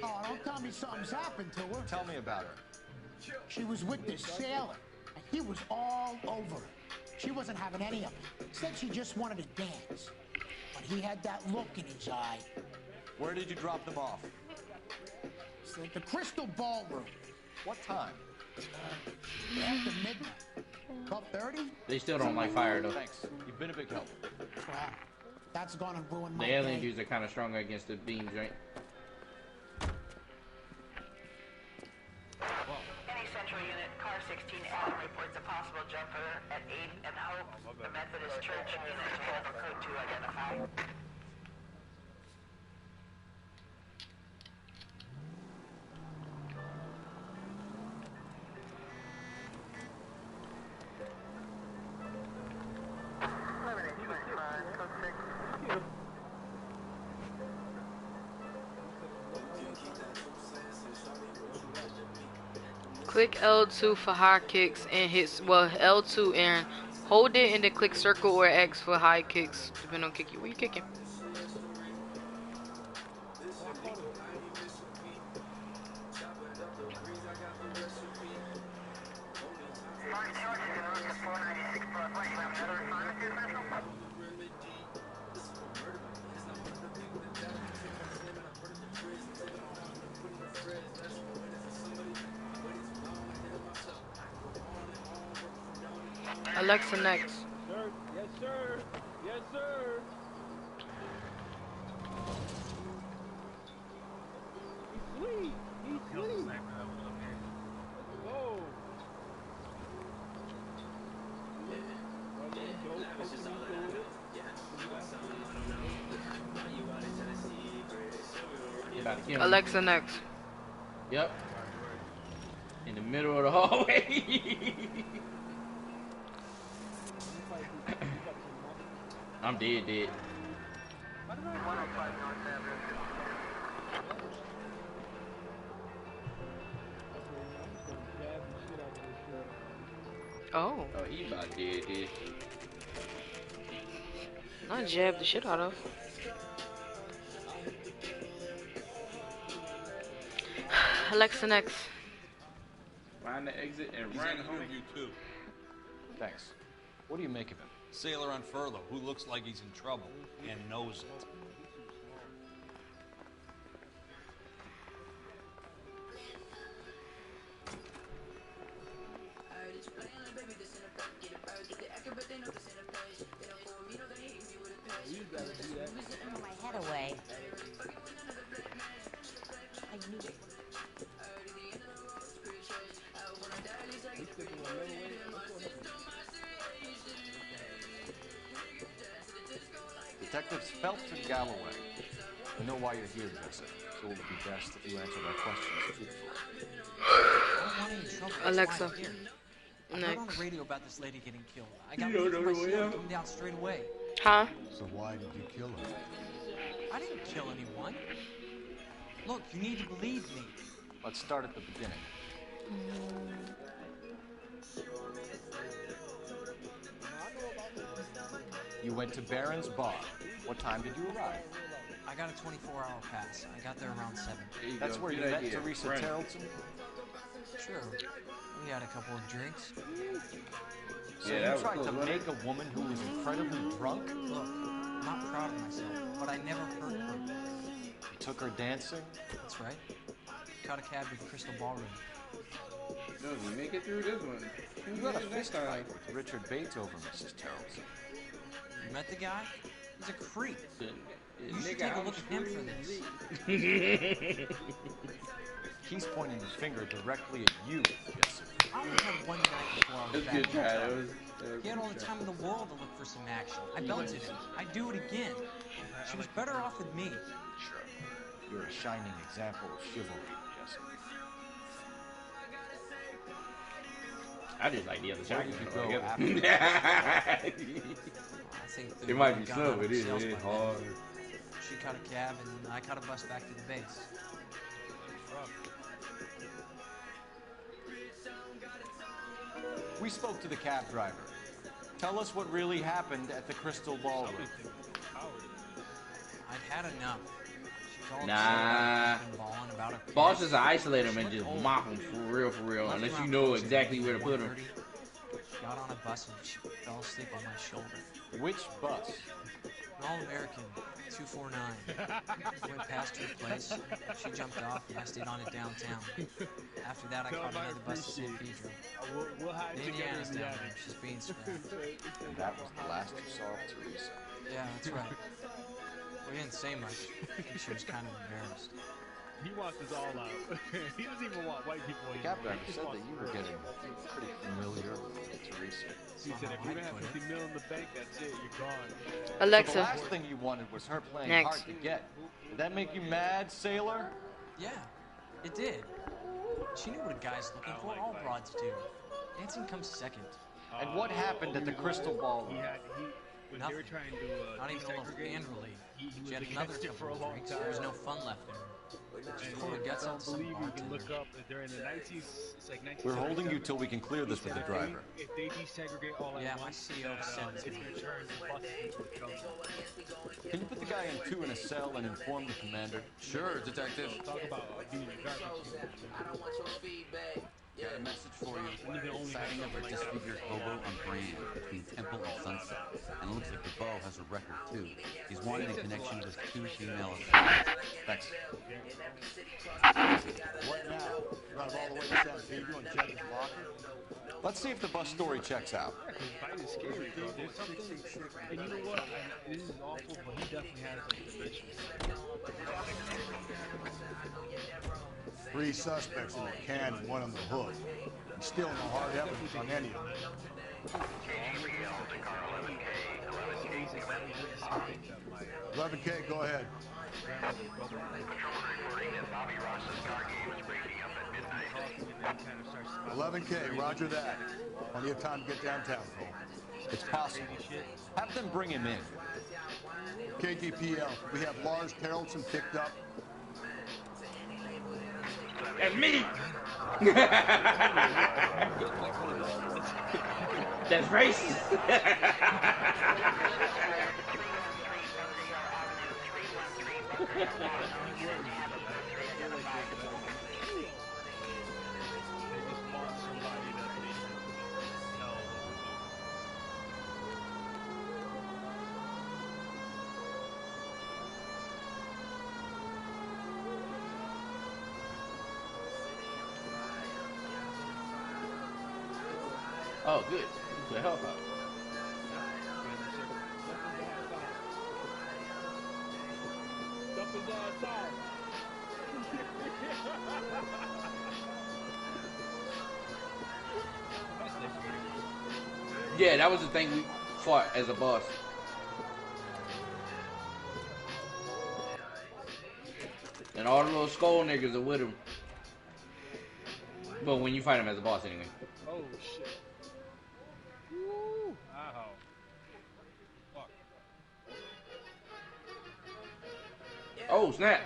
Speaker 20: Oh, don't tell me something's happened to her.
Speaker 8: Tell me about her.
Speaker 20: She was with this sailor, and he was all over her. She wasn't having any of it. Said she just wanted to dance. But he had that look in his eye.
Speaker 8: Where did you drop them off?
Speaker 20: It's at the Crystal Ballroom.
Speaker 3: What time?
Speaker 20: After midnight. 12:30?
Speaker 17: They still don't like fire though.
Speaker 3: Thanks. You've been a big help.
Speaker 20: Well, that's gonna ruin
Speaker 17: The
Speaker 20: my
Speaker 17: alien
Speaker 20: day.
Speaker 17: dudes are kind of stronger against the beams, right?
Speaker 10: Any Central Unit, Car 16L reports a possible jumper at 8 and Hope, the Methodist Church unit to handle code 2 identified.
Speaker 14: Click L2 for high kicks and hits. Well, L2 and hold it and then click circle or X for high kicks. Depending on kick you. Where you kicking? Alexa next.
Speaker 15: Sir, yes, sir. Yes, sir. He's sweet. He's sweet. Whoa.
Speaker 14: Alexa next.
Speaker 17: Yep. In the middle of the hallway. I'm dead.
Speaker 14: Oh.
Speaker 17: Oh, he about dead.
Speaker 14: I jabbed the shit out of. Alexa next.
Speaker 17: Find the exit and
Speaker 21: He's
Speaker 17: run
Speaker 21: in
Speaker 17: home.
Speaker 21: interview too.
Speaker 3: Thanks. What do you make of him?
Speaker 21: Sailor on furlough who looks like he's in trouble and knows it.
Speaker 9: My head away. I knew it.
Speaker 3: Detectives Phelps and Galloway. We know why you're here, Jesse, so it would be best if you answered our questions truthfully.
Speaker 4: I don't want any trouble. That's
Speaker 14: Alexa.
Speaker 4: why I'm here. I heard on the
Speaker 14: Next.
Speaker 4: radio about this lady getting killed. I got
Speaker 17: You don't
Speaker 4: to
Speaker 17: know
Speaker 4: my
Speaker 17: the way
Speaker 4: shield
Speaker 17: out.
Speaker 4: come down straight away.
Speaker 14: Huh?
Speaker 6: So why did you kill her?
Speaker 4: I didn't kill anyone. Look, you need to believe me.
Speaker 3: Let's start at the beginning. You went to Barron's Bar. What time did you arrive?
Speaker 4: I got a 24-hour pass. I got there around 7.
Speaker 3: That's where you
Speaker 17: Good
Speaker 3: met
Speaker 17: idea.
Speaker 3: Teresa
Speaker 17: Right.
Speaker 3: Tarleton?
Speaker 4: Sure. We had a couple of drinks.
Speaker 3: So
Speaker 17: Yeah, that
Speaker 3: you
Speaker 17: was
Speaker 3: tried
Speaker 17: cool,
Speaker 3: to
Speaker 17: wasn't
Speaker 3: make a woman who was incredibly drunk?
Speaker 4: Look, I'm not proud of myself, but I never hurt her.
Speaker 3: You took her dancing?
Speaker 4: That's right. Caught a cab to the Crystal Ballroom.
Speaker 17: No, you make it through this one.
Speaker 3: You had a fist fight with Richard Bates over Mrs. Tarleton.
Speaker 4: You met the guy? He's a creep. You should
Speaker 17: Nigga,
Speaker 4: take a
Speaker 17: I'm
Speaker 4: look at him for this.
Speaker 3: He's pointing the finger directly at you, Jesse.
Speaker 4: I only had one night before I was
Speaker 17: That's
Speaker 4: back
Speaker 17: good
Speaker 4: in
Speaker 17: try.
Speaker 4: town.
Speaker 17: That was
Speaker 4: He had all the time in the world to look for some action. I belted him. I'd do it again. She was better off with me.
Speaker 3: Sure. You're a shining example of chivalry, Jesse.
Speaker 17: I just like the other
Speaker 3: Where
Speaker 17: shotgun.
Speaker 3: did you go
Speaker 17: altogether.
Speaker 3: after
Speaker 4: I think
Speaker 17: It might be slow, but it is
Speaker 4: sales by then.
Speaker 17: hard.
Speaker 4: She caught a cab and I caught a bus back to the base.
Speaker 3: We spoke to the cab driver. Tell us what really happened at the Crystal Ballroom.
Speaker 4: I'd had enough. She was all
Speaker 17: Nah.
Speaker 4: upset about bawling about her
Speaker 17: Boss
Speaker 4: kids.
Speaker 17: just isolate them and
Speaker 4: She
Speaker 17: just
Speaker 4: went
Speaker 17: mop
Speaker 4: over.
Speaker 17: them for real,
Speaker 4: Left
Speaker 17: unless you
Speaker 4: around
Speaker 17: know
Speaker 4: closing
Speaker 17: exactly
Speaker 4: at
Speaker 17: where to put them.
Speaker 4: 1:30. Got on a bus and she fell asleep on my shoulder.
Speaker 3: Which bus?
Speaker 4: An All-American, 249. Went past her place. She jumped off, and I stayed on it downtown. After that, I caught another bus to San Pedro.
Speaker 15: We'll hide
Speaker 4: Indiana's
Speaker 15: together in the
Speaker 4: down
Speaker 15: attic.
Speaker 4: there. She's being scrapped.
Speaker 3: And that was the last you saw of Teresa.
Speaker 4: Yeah, that's right. We didn't say much. I think she was kind of embarrassed.
Speaker 15: He wants us all out. He doesn't even want white people
Speaker 3: The
Speaker 15: in.
Speaker 3: cab driver said that you were getting pretty familiar with Teresa.
Speaker 15: He said, if you don't have 50 mil in the bank, that's it. You're gone.
Speaker 14: Alexa.
Speaker 3: So the last thing you wanted was her playing
Speaker 14: Next.
Speaker 3: hard to get. Did that make you mad, sailor?
Speaker 4: Yeah, it did. She knew what a guy's looking for. All broads do. Dancing comes second.
Speaker 3: And what happened at the Crystal Ballroom?
Speaker 15: When
Speaker 4: Nothing.
Speaker 15: they were trying to
Speaker 4: Not even a little
Speaker 15: desegregate,
Speaker 4: hand relief.
Speaker 15: he
Speaker 4: She
Speaker 15: was
Speaker 4: had another
Speaker 15: against it for a
Speaker 4: couple of
Speaker 15: long
Speaker 4: drinks.
Speaker 15: time.
Speaker 4: There was no fun left in her. She pulled her guts out to some
Speaker 15: believe you can
Speaker 4: bartender.
Speaker 15: look up during the 19s, it's like 1977.
Speaker 3: We're holding you till we can clear this with the driver.
Speaker 15: If they desegregate all at
Speaker 4: Yeah, my
Speaker 15: once,
Speaker 4: CO said
Speaker 15: it's going to turn the buses into a jungle.
Speaker 3: Can you put the guy in two in a cell and inform the commander?
Speaker 12: Sure, Detective.
Speaker 15: Talk about being a garbage.
Speaker 12: Got a message for you. Sighting of a disfigured hobo on Brand between Temple and Sunset. And it looks like the bow has a record, too. He's wanted in connection with two female assaults. Thanks.
Speaker 6: What now? Drive all the way to San Pedro and check his locker?
Speaker 3: Let's see if the bus story checks out.
Speaker 15: Fight is scary, bro. There's something, and you know what? This is awful, but he definitely has like dimensions.
Speaker 6: 3 suspects in the can and 1 on the hook. And still no hard evidence on any of them.
Speaker 11: KGPL to car 11K.
Speaker 6: 11K, go ahead.
Speaker 11: Patrolman reporting that Bobby Ross's car game is breaking up at midnight.
Speaker 6: 11K, roger that. Plenty of time to get downtown, Cole.
Speaker 3: It's possible. Have them bring him in.
Speaker 6: KGPL, we have Lars Carrollson picked up.
Speaker 17: That's me. That's racist. Oh, good. To help out. Yeah, that was the thing we fought as a boss. And all the little skull niggas are with him. But when you fight him as a boss anyway.
Speaker 15: Oh shit. Woo! Ow. Fuck.
Speaker 17: Oh, snap.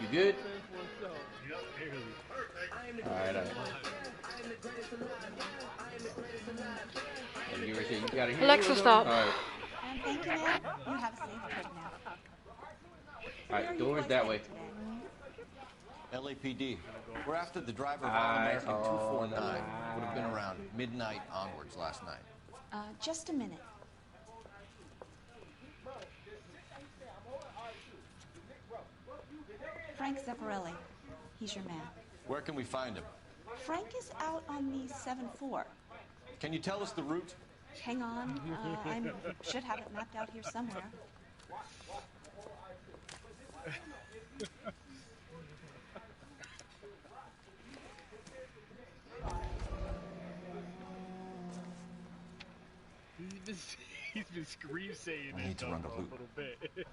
Speaker 17: You good? Alright, alright. You gotta hear
Speaker 14: Alexa, stop.
Speaker 17: Alright.
Speaker 2: And thank you, ma'am. You have a safe trip now.
Speaker 17: Alright, doors that way.
Speaker 3: LAPD. We're after the driver of All-American 249. Would have been around midnight onwards last night.
Speaker 2: Just a minute. Frank Zeffirelli. He's your man.
Speaker 3: Where can we find him?
Speaker 2: Frank is out on the 7th floor.
Speaker 3: Can you tell us the route?
Speaker 2: Hang on. I should have it mapped out here somewhere.
Speaker 15: He's been scream saying
Speaker 3: I need to run the
Speaker 15: a
Speaker 3: loop.
Speaker 15: little bit.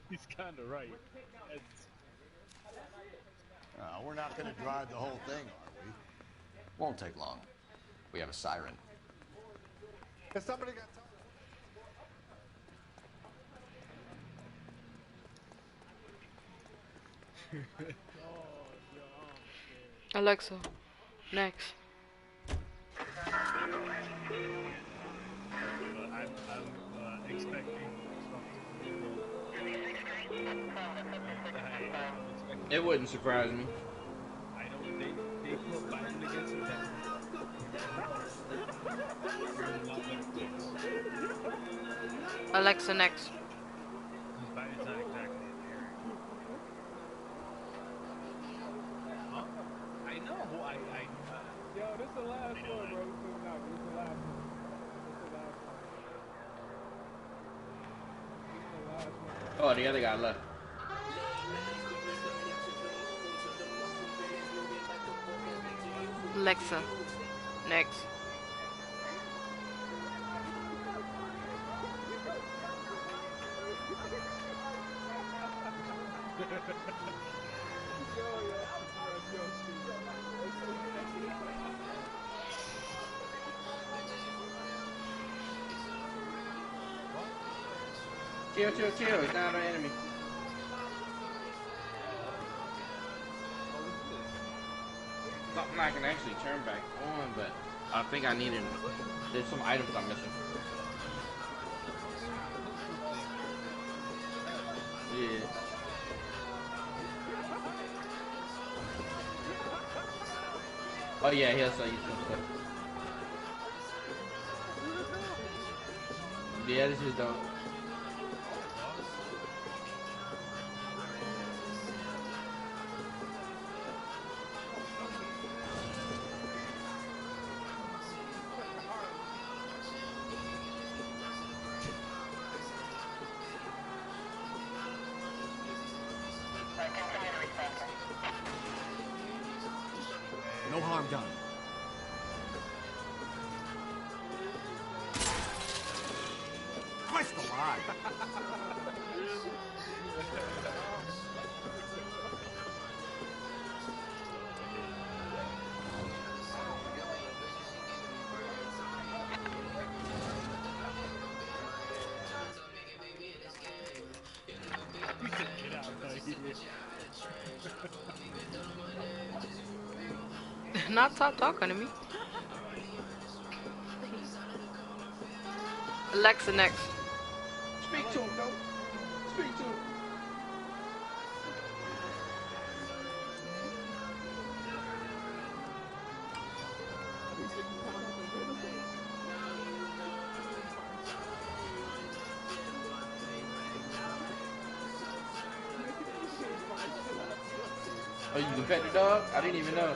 Speaker 15: He's kind of right.
Speaker 6: We're not going to drive the whole thing, are we?
Speaker 3: Won't take long. We have a siren.
Speaker 6: Has somebody got
Speaker 14: Alexa, next.
Speaker 15: I'm expecting.
Speaker 17: It wouldn't surprise me.
Speaker 15: I know they put Biden against him.
Speaker 14: Alexa, next.
Speaker 15: His body's not exactly appearing. Huh? I know.
Speaker 7: Yo, this is the last one, bro. This is the last one. This is the last one. This is the last one.
Speaker 17: Oh, the other guy left.
Speaker 14: Alexa, next.
Speaker 17: Chill, chill, chill. It's not an enemy. Something I can actually turn back on, but I think I needed. There's some items I'm missing. Yeah. Oh yeah, he'll sell you some stuff. Yeah, this is dope.
Speaker 18: No harm done. Christ alive!
Speaker 14: Not stop talking to me. Alexa, next.
Speaker 17: Speak to him, though. Speak to him. Oh, you can pet the dog? I didn't even know.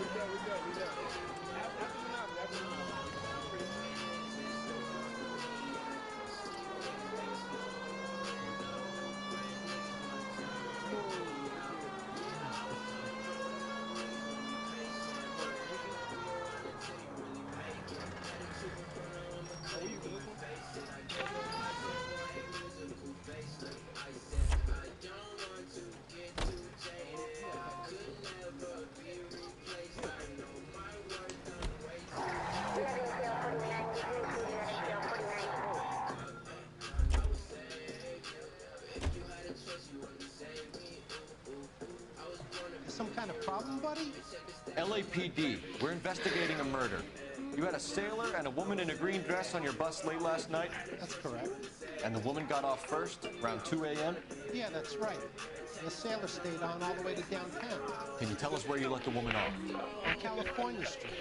Speaker 20: Some kind of problem, buddy?
Speaker 8: LAPD, we're investigating a murder. You had a sailor and a woman in a green dress on your bus late last night?
Speaker 20: That's correct.
Speaker 8: And the woman got off first, around 2 a.m.?
Speaker 20: Yeah, that's right. The sailor stayed on all the way to downtown.
Speaker 8: Can you tell us where you let the woman off?
Speaker 20: On California Street.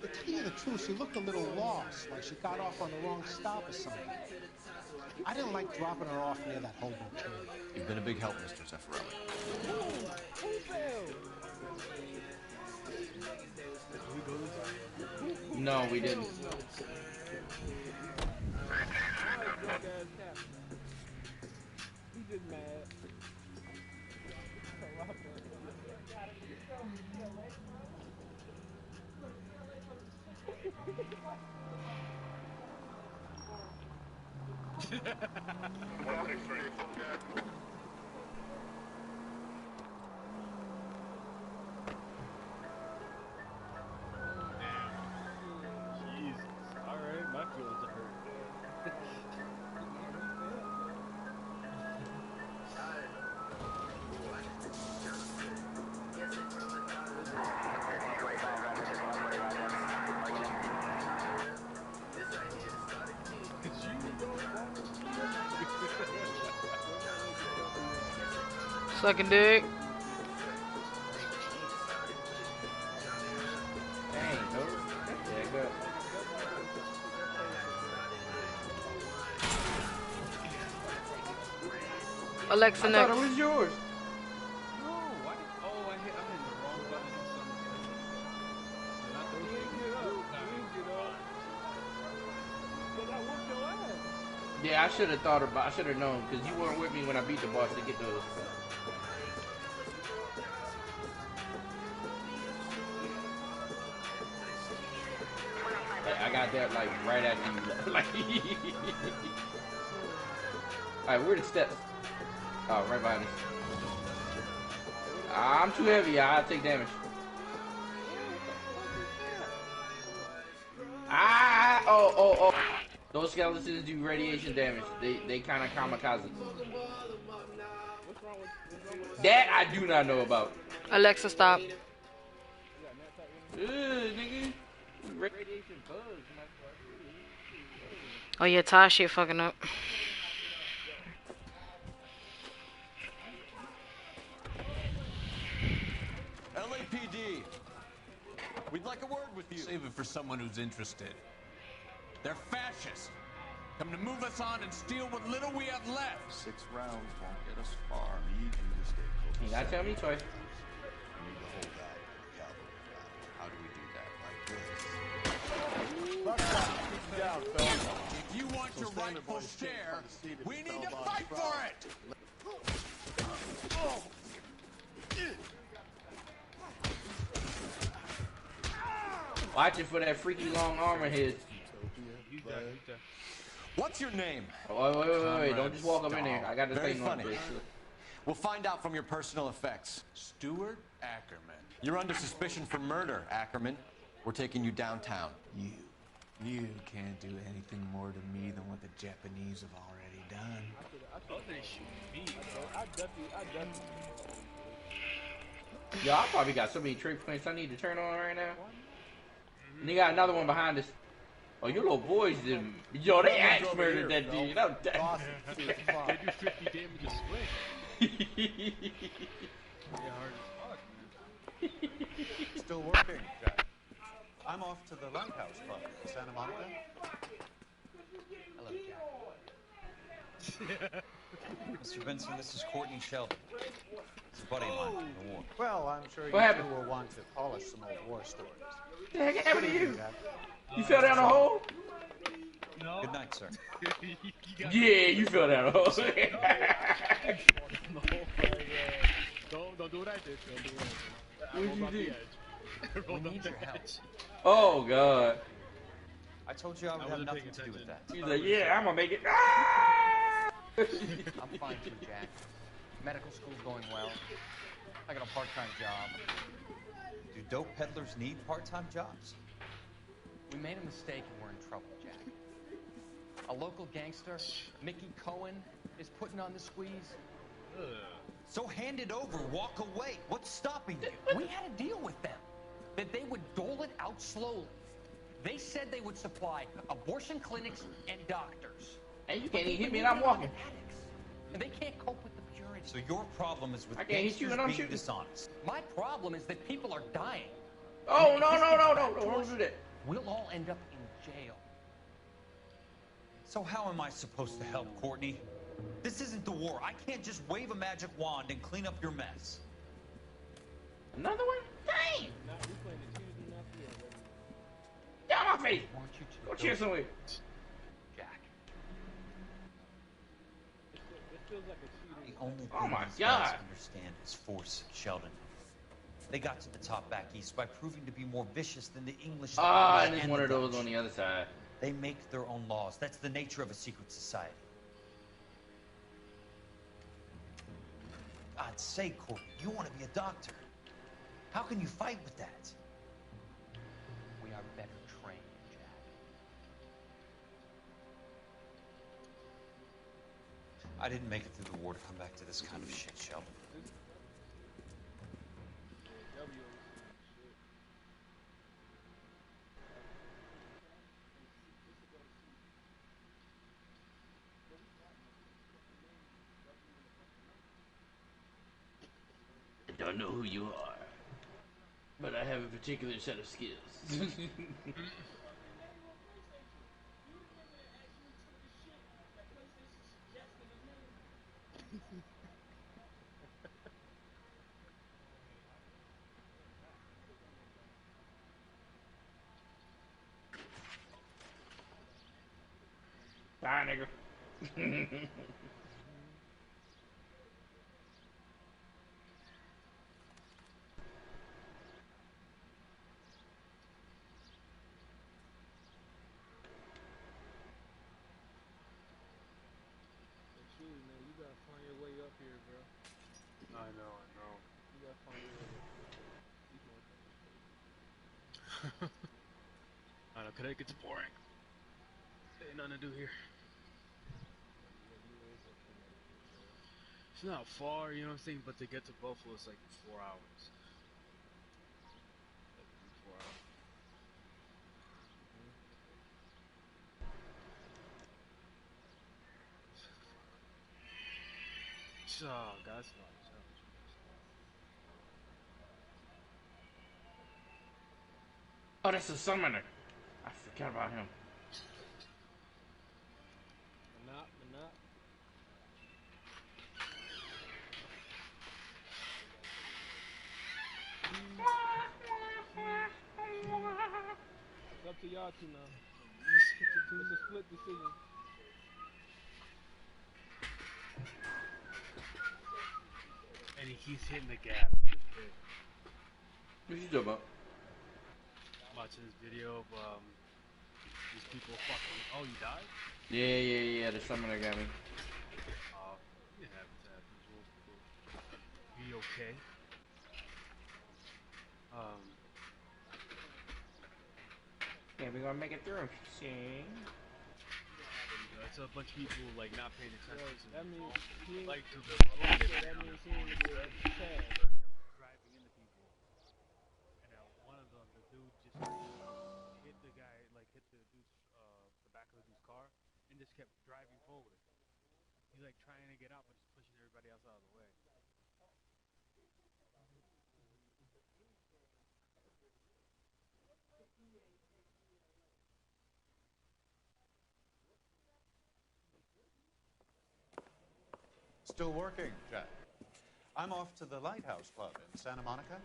Speaker 20: To tell you the truth, she looked a little lost, like she got off on the wrong stop or something. I didn't like dropping her off near that hobo train.
Speaker 8: You've been a big help, Mr. Zeffirelli.
Speaker 17: No, we didn't.
Speaker 7: He just mad.
Speaker 15: Jesus. Alright, my feelings are hurt.
Speaker 14: Sucking dick.
Speaker 17: Dang, dude. Yeah, good.
Speaker 14: Alexa
Speaker 17: I
Speaker 14: next.
Speaker 17: thought it was yours.
Speaker 15: No, why did, oh, I hit the wrong button or something. No, not those things.
Speaker 7: Because I whooped your ass.
Speaker 17: Yeah, I should have thought about. I should have known because you weren't with me when I beat the boss to get those. I got that like right after you. Like, all right, where the steps? Oh, right behind us. I'm too heavy. I'll take damage. Oh. Those skeletons do radiation damage. They kind of kamikaze. That I do not know about.
Speaker 14: Alexa, stop.
Speaker 17: Nigga.
Speaker 14: Oh yeah, Ty shit fucking up.
Speaker 8: LAPD. We'd like a word with you.
Speaker 21: Save it for someone who's interested. They're fascists. Come to move us on and steal what little we have left.
Speaker 3: 6 rounds won't get us far.
Speaker 6: Need you to stay close.
Speaker 17: You gotta tell me twice.
Speaker 6: We need to hold out on the cavalry rally. How do we do that? Like this.
Speaker 21: Down, fellas. If you want your rightful share, we need to fight for it.
Speaker 17: Watch it for that freaky long arm of his.
Speaker 8: What's your name?
Speaker 17: Oh, wait. Don't just walk up in there. I got this
Speaker 8: Very
Speaker 17: thing
Speaker 8: funny.
Speaker 17: on.
Speaker 8: We'll find out from your personal effects.
Speaker 21: Stuart Ackerman.
Speaker 8: You're under suspicion for murder, Ackerman. We're taking you downtown.
Speaker 13: You can't do anything more to me than what the Japanese have already done.
Speaker 15: I thought they shoot me. I definitely.
Speaker 17: Yo, I probably got so many trade points I need to turn on right now. And they got another one behind us. Oh, your little boys did. Yo, they axe murdered that dude. That was
Speaker 15: They do 50 damage a swing. Yeah, hard as fuck, man.
Speaker 5: Still working, Jack. I'm off to the Lighthouse Club in Santa Monica.
Speaker 12: Hello, Jack. Mr. Benson, this is Courtney Sheldon. It's a buddy of mine from the war.
Speaker 5: Well, I'm sure you
Speaker 17: happened?
Speaker 5: two will want to polish some old war stories.
Speaker 17: What the heck happened to you?
Speaker 5: Jack.
Speaker 17: You fell down a hole?
Speaker 15: No.
Speaker 12: Good night, sir.
Speaker 17: Yeah, you fell down a hole.
Speaker 15: Don't do what I did. Don't do what I did.
Speaker 17: What'd you do?
Speaker 12: We need your help.
Speaker 17: Oh, God.
Speaker 12: I told you I would have nothing to do with that.
Speaker 17: He's like, yeah, I'm gonna make it.
Speaker 12: I'm fine too, Jack. Medical school's going well. I got a part-time job. Do dope peddlers need part-time jobs?
Speaker 22: We made a mistake and we're in trouble, Jack. A local gangster, Mickey Cohen, is putting on the squeeze.
Speaker 12: So hand it over, walk away. What's stopping you?
Speaker 22: We had a deal with them that they would dole it out slowly. They said they would supply abortion clinics and doctors.
Speaker 17: Hey, you can't even hit me and I'm walking.
Speaker 22: And they can't cope with the purity.
Speaker 12: So your problem is with
Speaker 17: I can't hit you
Speaker 12: gangsters
Speaker 17: and I'm
Speaker 12: being
Speaker 17: shooting.
Speaker 12: dishonest.
Speaker 22: My problem is that people are dying.
Speaker 17: Oh, no,
Speaker 22: If this
Speaker 17: no,
Speaker 22: gets
Speaker 17: no,
Speaker 22: back
Speaker 17: no,
Speaker 22: to
Speaker 17: don't
Speaker 22: us,
Speaker 17: do that.
Speaker 22: We'll all end up in jail.
Speaker 12: So how am I supposed to help, Courtney? This isn't the war. I can't just wave a magic wand and clean up your mess.
Speaker 17: Another one? Dang! Get out of my face! Go chill somewhere.
Speaker 22: Jack.
Speaker 12: The only thing
Speaker 17: Oh my
Speaker 12: these guys
Speaker 17: God.
Speaker 12: understand is force, Sheldon. They got to the top back east by proving to be more vicious than the English.
Speaker 17: Ah,
Speaker 12: Spanish,
Speaker 17: and there's
Speaker 12: and
Speaker 17: one
Speaker 12: the
Speaker 17: of those
Speaker 12: Dutch.
Speaker 17: on the other side.
Speaker 12: They make their own laws. That's the nature of a secret society. God's sake, Courtney, you want to be a doctor. How can you fight with that?
Speaker 22: We are better trained, Jack.
Speaker 12: I didn't make it through the war to come back to this kind of shit, Sheldon.
Speaker 17: I don't know who you are, but I have a particular set of skills. Bye, nigga.
Speaker 7: Shoot, man, you gotta find your way up here, bro.
Speaker 15: I know.
Speaker 7: You gotta find your way up here.
Speaker 15: I know, Connecticut's boring. Ain't nothing to do here. It's not far, you know what I'm saying? But to get to Buffalo, it's like 4 hours. Like 4 hours. Oh, that's not.
Speaker 17: Oh, that's a summoner. I forgot about him.
Speaker 7: Not. It's up to y'all two now. It's a split decision.
Speaker 15: And he keeps hitting the gap.
Speaker 17: What you talking about?
Speaker 15: Watching this video of these people fucking. Oh, you died?
Speaker 17: Yeah. The summoner got me.
Speaker 15: It happens. Be okay.
Speaker 17: Yeah, we're gonna make it through. See?
Speaker 15: It's a bunch of people like not paying attention.
Speaker 7: That means he
Speaker 15: like to the
Speaker 7: that means he ain't good. Sad.
Speaker 15: Driving into people, and one of them, the dude just hit the guy, like hit the dude's the back of the dude's car, and just kept driving forward. He's like trying to get out, but he's pushing everybody else out of the way.
Speaker 5: Still working, Jack. I'm off to the Lighthouse Club in Santa Monica.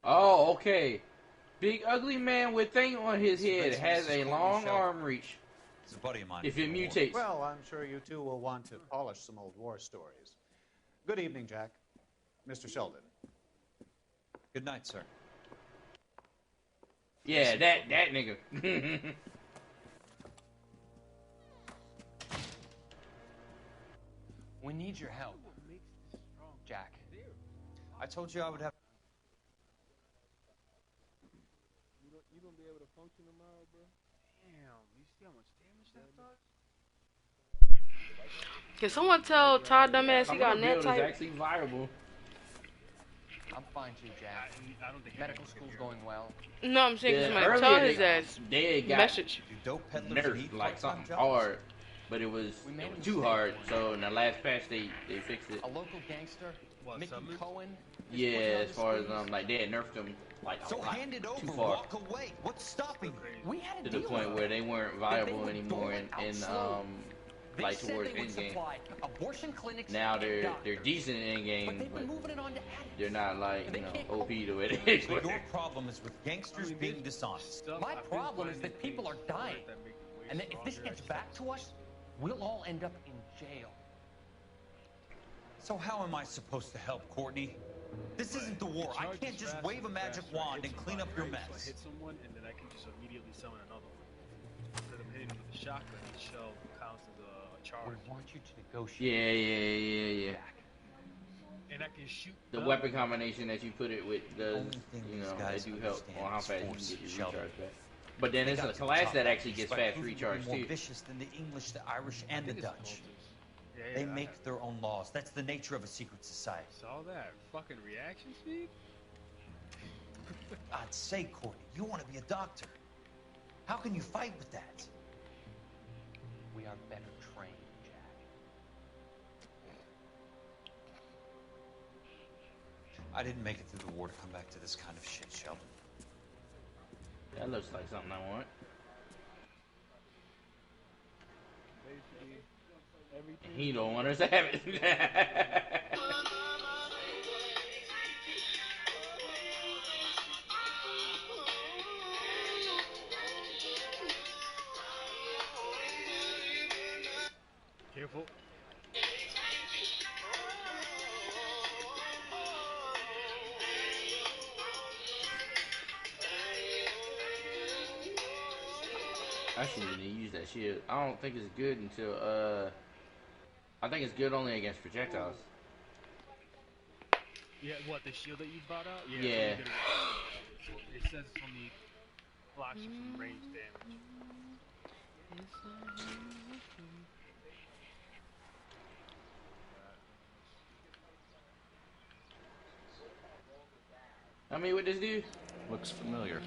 Speaker 17: Oh, okay. Big ugly man with thing on his head has a long arm reach.
Speaker 21: It's a buddy of mine.
Speaker 17: If it mutates.
Speaker 5: Well, I'm sure you two will want to polish some old war stories. Good evening, Jack. Mr. Sheldon.
Speaker 21: Good night, sir.
Speaker 17: Yeah, that nigga.
Speaker 1: We need your help, Jack. I told you I would have.
Speaker 7: You gonna be able to function tomorrow, bro?
Speaker 15: Damn, you see how much damage that does?
Speaker 14: Can someone tell Todd dumbass he got net
Speaker 17: is
Speaker 14: type?
Speaker 17: actually viable.
Speaker 1: I'm fine too, Jack.
Speaker 15: I don't think
Speaker 1: medical school's going well.
Speaker 14: No, I'm saying somebody
Speaker 17: earlier
Speaker 14: tell his ass.
Speaker 17: They got
Speaker 14: Message.
Speaker 17: nerfed like something hard, but it was too hard. So in the last patch they fixed it.
Speaker 1: A local gangster, Mickey Cohen.
Speaker 17: Yeah, as far as like they had nerfed them like a lot,
Speaker 21: hand it over,
Speaker 17: too far.
Speaker 21: walk away. What's stopping you?
Speaker 1: We had
Speaker 17: To the point where they weren't viable anymore in like towards end game.
Speaker 1: Abortion clinics.
Speaker 17: Now they're decent in end game, but they're not like OP the way they
Speaker 21: So your problem is with gangsters being dishonest.
Speaker 1: My problem is that people are dying, and that if this gets back to us, we'll all end up in jail.
Speaker 21: So how am I supposed to help, Courtney? This isn't the war. I can't just wave a magic wand and clean up your
Speaker 15: I
Speaker 21: mess.
Speaker 15: hit someone, and then I can just immediately summon another one. Instead of hitting with a shotgun, each shell counts as a charge.
Speaker 1: We want you to negotiate.
Speaker 17: Yeah.
Speaker 15: And I can shoot.
Speaker 17: The weapon combination that you put it with does, they do help on how fast you can get your recharge back. But then it's a class that actually gets fast recharge
Speaker 21: more
Speaker 17: too.
Speaker 21: vicious than the English, the Irish, and the Dutch. They make their own laws. That's the nature of a secret society.
Speaker 15: Saw that fucking reaction speed.
Speaker 21: I'd say, Courtney, you want to be a doctor. How can you fight with that?
Speaker 1: We are better trained, Jack.
Speaker 21: I didn't make it through the war to come back to this kind of shit, Sheldon.
Speaker 17: That looks like something I want.
Speaker 7: Basically, everything.
Speaker 17: He don't want us to have it. I shouldn't even use that shield. I don't think it's good until I think it's good only against projectiles.
Speaker 15: Yeah, what, the shield that you brought out?
Speaker 17: Yeah.
Speaker 15: It says it's only blocks you from range damage.
Speaker 17: I mean, what this do?
Speaker 3: Looks familiar.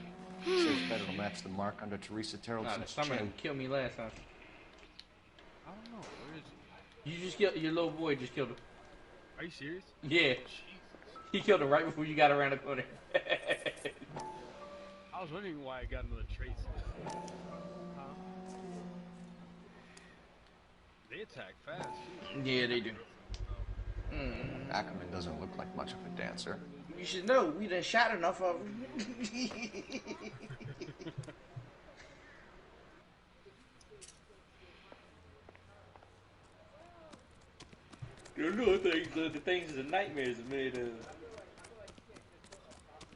Speaker 3: Safe bet it'll match the mark under Teresa Terrellson's
Speaker 17: Someone
Speaker 3: chin.
Speaker 17: killed me last time.
Speaker 15: I don't know. Where is he?
Speaker 17: You just killed your little boy. Just killed him.
Speaker 15: Are you serious?
Speaker 17: Yeah. He killed him right before you got around the corner.
Speaker 15: I was wondering why I got another trait. They attack fast.
Speaker 17: Yeah, they do.
Speaker 3: Ackerman doesn't look like much of a dancer.
Speaker 17: You should know, we done shot enough of him. The little things, the things the nightmares are made of.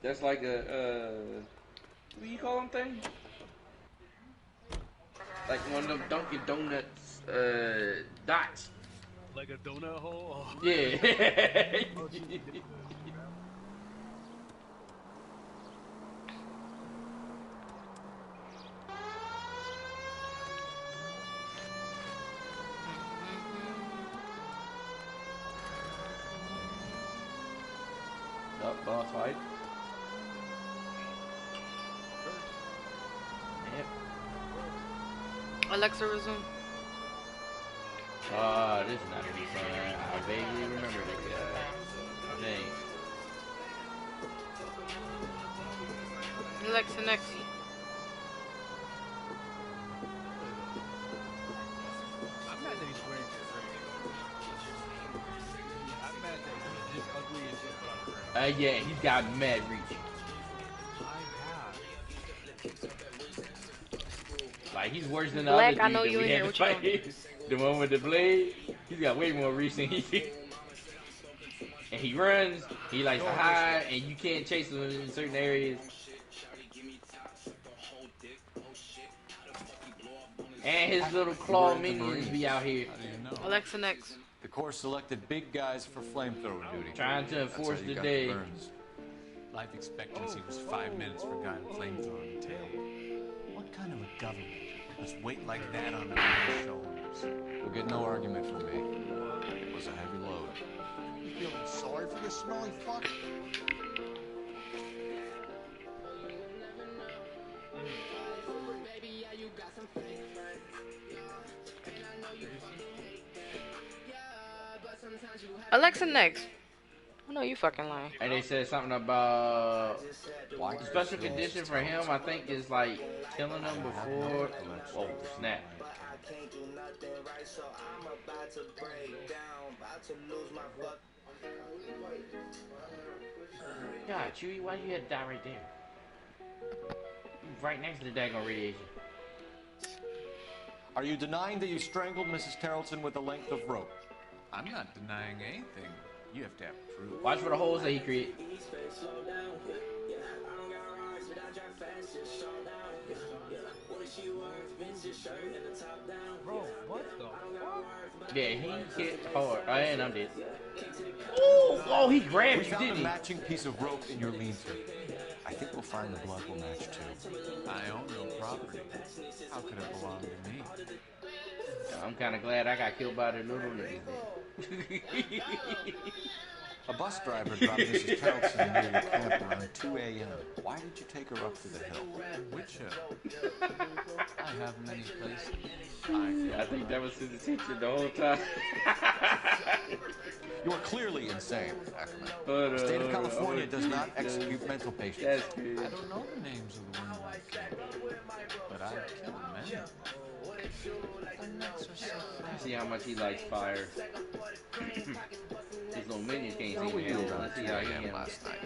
Speaker 17: That's like a, what do you call them thing? Like one of them Dunkin' Donuts, dots.
Speaker 15: Like a donut hole? Oh.
Speaker 17: Yeah.
Speaker 15: Oh, geez.
Speaker 17: Boss fight. Yep.
Speaker 14: Alexa, resume.
Speaker 17: This is not gonna be fun. I vaguely remember this guy. Dang.
Speaker 14: Alexa, next.
Speaker 15: I'm mad that he's wearing this ring. I'm mad that he's just ugly and just put on a ring.
Speaker 17: Yeah, he's got mad reach. Like, he's worse than the
Speaker 14: Black,
Speaker 17: other dude
Speaker 14: I know
Speaker 17: that
Speaker 14: you
Speaker 17: we
Speaker 14: in
Speaker 17: had
Speaker 14: here.
Speaker 17: to
Speaker 14: What you
Speaker 17: fight.
Speaker 14: doing?
Speaker 17: The one with the blade, he's got way more reach than he did. And he runs, he likes to hide, and you can't chase him in certain areas. And his little claw minions be out here.
Speaker 14: Alexa, next.
Speaker 3: The Corps selected big guys for flamethrower duty.
Speaker 17: Trying to enforce the day.
Speaker 13: Life expectancy was 5 minutes for a guy with flamethrower on the tail. What kind of a government does weight like that on their own shoulders?
Speaker 3: You'll get no argument from me. It was a heavy load.
Speaker 20: You feeling sorry for this smelly fuck?
Speaker 14: Alexa, next. I know you fucking lying.
Speaker 17: And they said something about the special condition for him, I think, is like killing him before. Oh, snap. God, Chewie, why you had to die right there? Right next to the daggone radiation.
Speaker 3: Are you denying that you strangled Mrs. Terrelson with a length of rope?
Speaker 13: I'm not denying anything. You have to have proof.
Speaker 17: Watch for the holes that he created.
Speaker 15: Bro, what the fuck?
Speaker 17: Yeah, he hit hard. And I'm dead. Ooh, oh, he grabbed
Speaker 3: We
Speaker 17: you,
Speaker 3: found
Speaker 17: didn't
Speaker 3: a
Speaker 17: he?
Speaker 3: matching piece of rope in your lean-to. I think we'll find the blood will match too.
Speaker 13: I own no property. How could it belong to me?
Speaker 17: I'm kind of glad I got killed by the little nigga.
Speaker 3: A bus driver dropped Mrs. Terrelson near your camp around 2 a.m. Why did you take her up to the hill?
Speaker 13: Which hill? I have many places.
Speaker 17: I think that was his intention the whole time.
Speaker 3: You are clearly insane, Ackerman. The state of California does not execute mental patients.
Speaker 17: That's good.
Speaker 13: I don't know the names of the women I killed, but I killed many.
Speaker 17: See how much he likes fire. His little minions can't see him. Let's see how he am
Speaker 3: last night.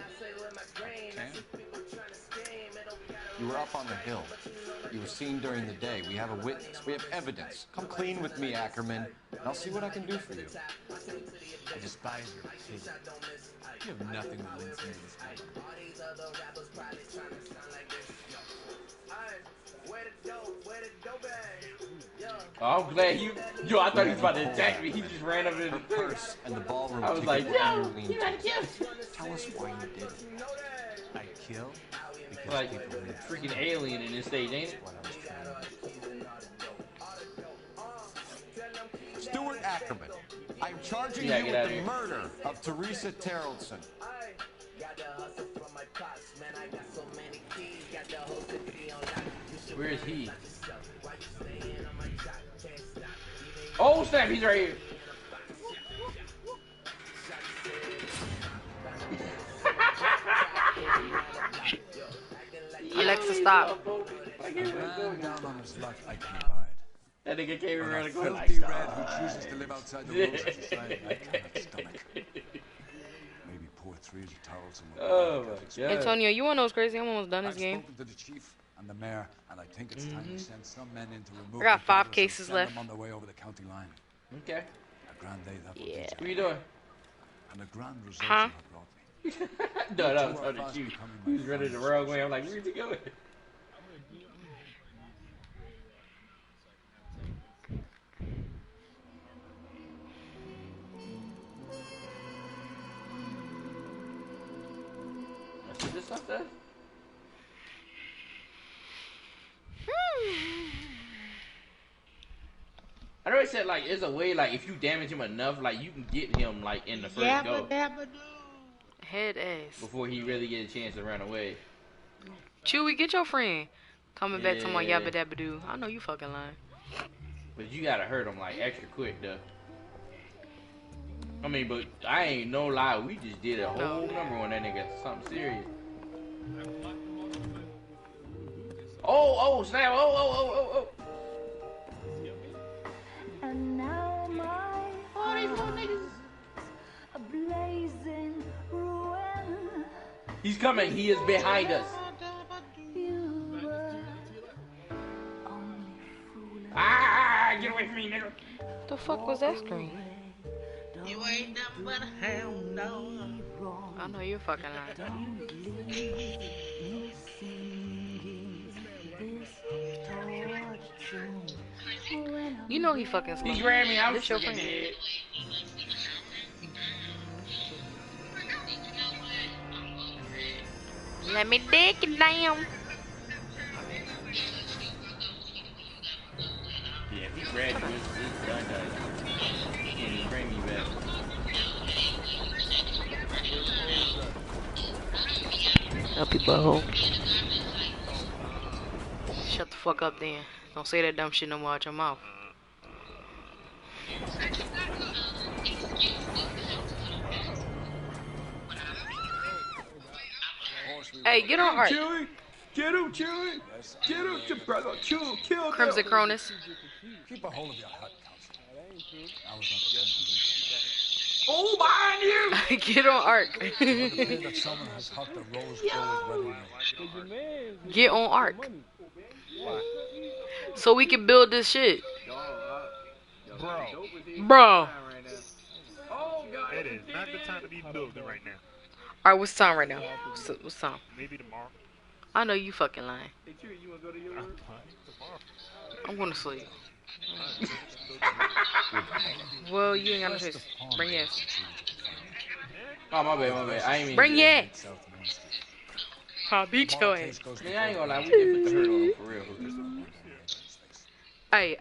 Speaker 3: You were up on the hill. You were seen during the day. We have a witness. We have evidence. Come clean with me, Ackerman, and I'll see what I can do for you.
Speaker 13: I despise your pity. You have nothing that leads me to this kind.
Speaker 16: Where the dope
Speaker 17: Oh, I'm glad you. Yo, I thought he was about to attack me. He just ran up in
Speaker 3: Her purse and the ballroom
Speaker 17: I was
Speaker 3: ticket
Speaker 17: like,
Speaker 3: were in your
Speaker 17: yo,
Speaker 3: lean
Speaker 17: you gotta
Speaker 3: to.
Speaker 17: kill.
Speaker 3: Tell us why you did it.
Speaker 5: I kill because
Speaker 17: Like
Speaker 5: people need
Speaker 17: freaking alien in this stage, ain't it?
Speaker 5: what I was trying to do.
Speaker 3: Stuart Ackerman, I'm charging
Speaker 17: Yeah,
Speaker 3: you
Speaker 17: get out
Speaker 3: with
Speaker 17: of
Speaker 3: the
Speaker 17: here.
Speaker 3: murder of Teresa Terrellson.
Speaker 17: Where is he? Oh snap, he's right here.
Speaker 14: Alexa, stop.
Speaker 18: Down on his luck, I can abide.
Speaker 17: That nigga came around the corner like,
Speaker 18: Filthy
Speaker 17: stop.
Speaker 18: red who chooses to live outside the rules of society, I cannot stomach. Maybe pour 3 towels in my
Speaker 17: Oh my god.
Speaker 14: Antonio, you wanna know what's crazy? I'm almost done this
Speaker 18: I've
Speaker 14: game.
Speaker 18: spoken to the chief and the mayor, and I think it's time to send some men in to remove
Speaker 14: I got
Speaker 18: the
Speaker 14: 5
Speaker 18: cameras
Speaker 14: cases
Speaker 18: and send
Speaker 14: left.
Speaker 18: them on their way over the county line.
Speaker 17: Okay.
Speaker 18: A grand day that will
Speaker 14: Yeah.
Speaker 18: be.
Speaker 17: What you doing?
Speaker 18: And a grand result
Speaker 14: Huh?
Speaker 18: you have brought me.
Speaker 17: No, that was on the chief. He was running the wrong way. I'm like, where's he going? That's what this stuff does? I know he said like there's a way like if you damage him enough, like you can get him like in the first go
Speaker 14: Head ass.
Speaker 17: before he really get a chance to run away.
Speaker 14: Chewy, get your friend. Coming back to my
Speaker 17: Yeah.
Speaker 14: yabba dabba doo. I know you fucking lying.
Speaker 17: But you gotta hurt him like extra quick though. I mean, but I ain't no lie, we just did a whole number on that nigga, something serious. Oh, snap, oh.
Speaker 16: And now my
Speaker 17: Oh, these little niggas.
Speaker 16: a blazing ruin.
Speaker 17: He's coming, he is behind us.
Speaker 16: You were
Speaker 17: Ah, get away from me, nigga.
Speaker 14: What the fuck was that screen?
Speaker 17: You ain't nothing but a hound dog.
Speaker 14: I know you fucking lying. You know he fucking slow.
Speaker 17: He grabbed me, I was
Speaker 14: This your
Speaker 17: freaking
Speaker 14: friend.
Speaker 17: dead.
Speaker 14: Let me dig it down.
Speaker 17: Yeah, if he grabbed you, it's done. He can't even bring me back.
Speaker 14: Help you butthole. Shut the fuck up then. Don't say that dumb shit no more out your mouth. Hey, get on Art.
Speaker 17: Chewy! Get him, Chewy! Get him, brother! Kill
Speaker 14: Crimson Cronus.
Speaker 18: Keep a hold of your hut, Council. I was
Speaker 17: Oh, behind you!
Speaker 14: Get on Arc.
Speaker 18: that someone has hucked a rose gold wedding ring.
Speaker 14: Get on Arc. So we can build this shit. Bro.
Speaker 19: It is not the time to be building right now.
Speaker 14: Alright, what's time right now? What's time?
Speaker 19: Maybe tomorrow.
Speaker 14: I know you fucking lying.
Speaker 19: Hey, Chewy, you wanna go to your room? Tomorrow.
Speaker 14: I'm gonna sleep. Well, you ain't got no choice. Bring your ass.
Speaker 17: Oh, my bad. I ain't mean
Speaker 14: Bring
Speaker 17: to.
Speaker 14: your ass. I'll beat your ass.
Speaker 17: Yeah, I ain't gonna lie, we did put the hurt on him for real.
Speaker 14: Hey.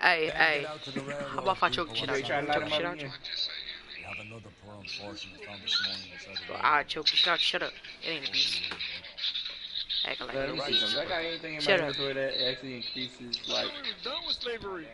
Speaker 14: How about if I choke the shit out you?
Speaker 17: Try to light
Speaker 14: Choke the
Speaker 17: him
Speaker 14: shit
Speaker 17: up
Speaker 14: out you?
Speaker 17: again.
Speaker 18: We have another poor unfortunate found this morning inside the
Speaker 14: I'll choke the shit out you. Shut up. It ain't a beast. Acting like
Speaker 17: Let
Speaker 14: a
Speaker 17: me see
Speaker 14: beast.
Speaker 17: something. I got anything in my
Speaker 14: Shut up.
Speaker 17: inventory that actually increases like.
Speaker 19: We're done with slavery.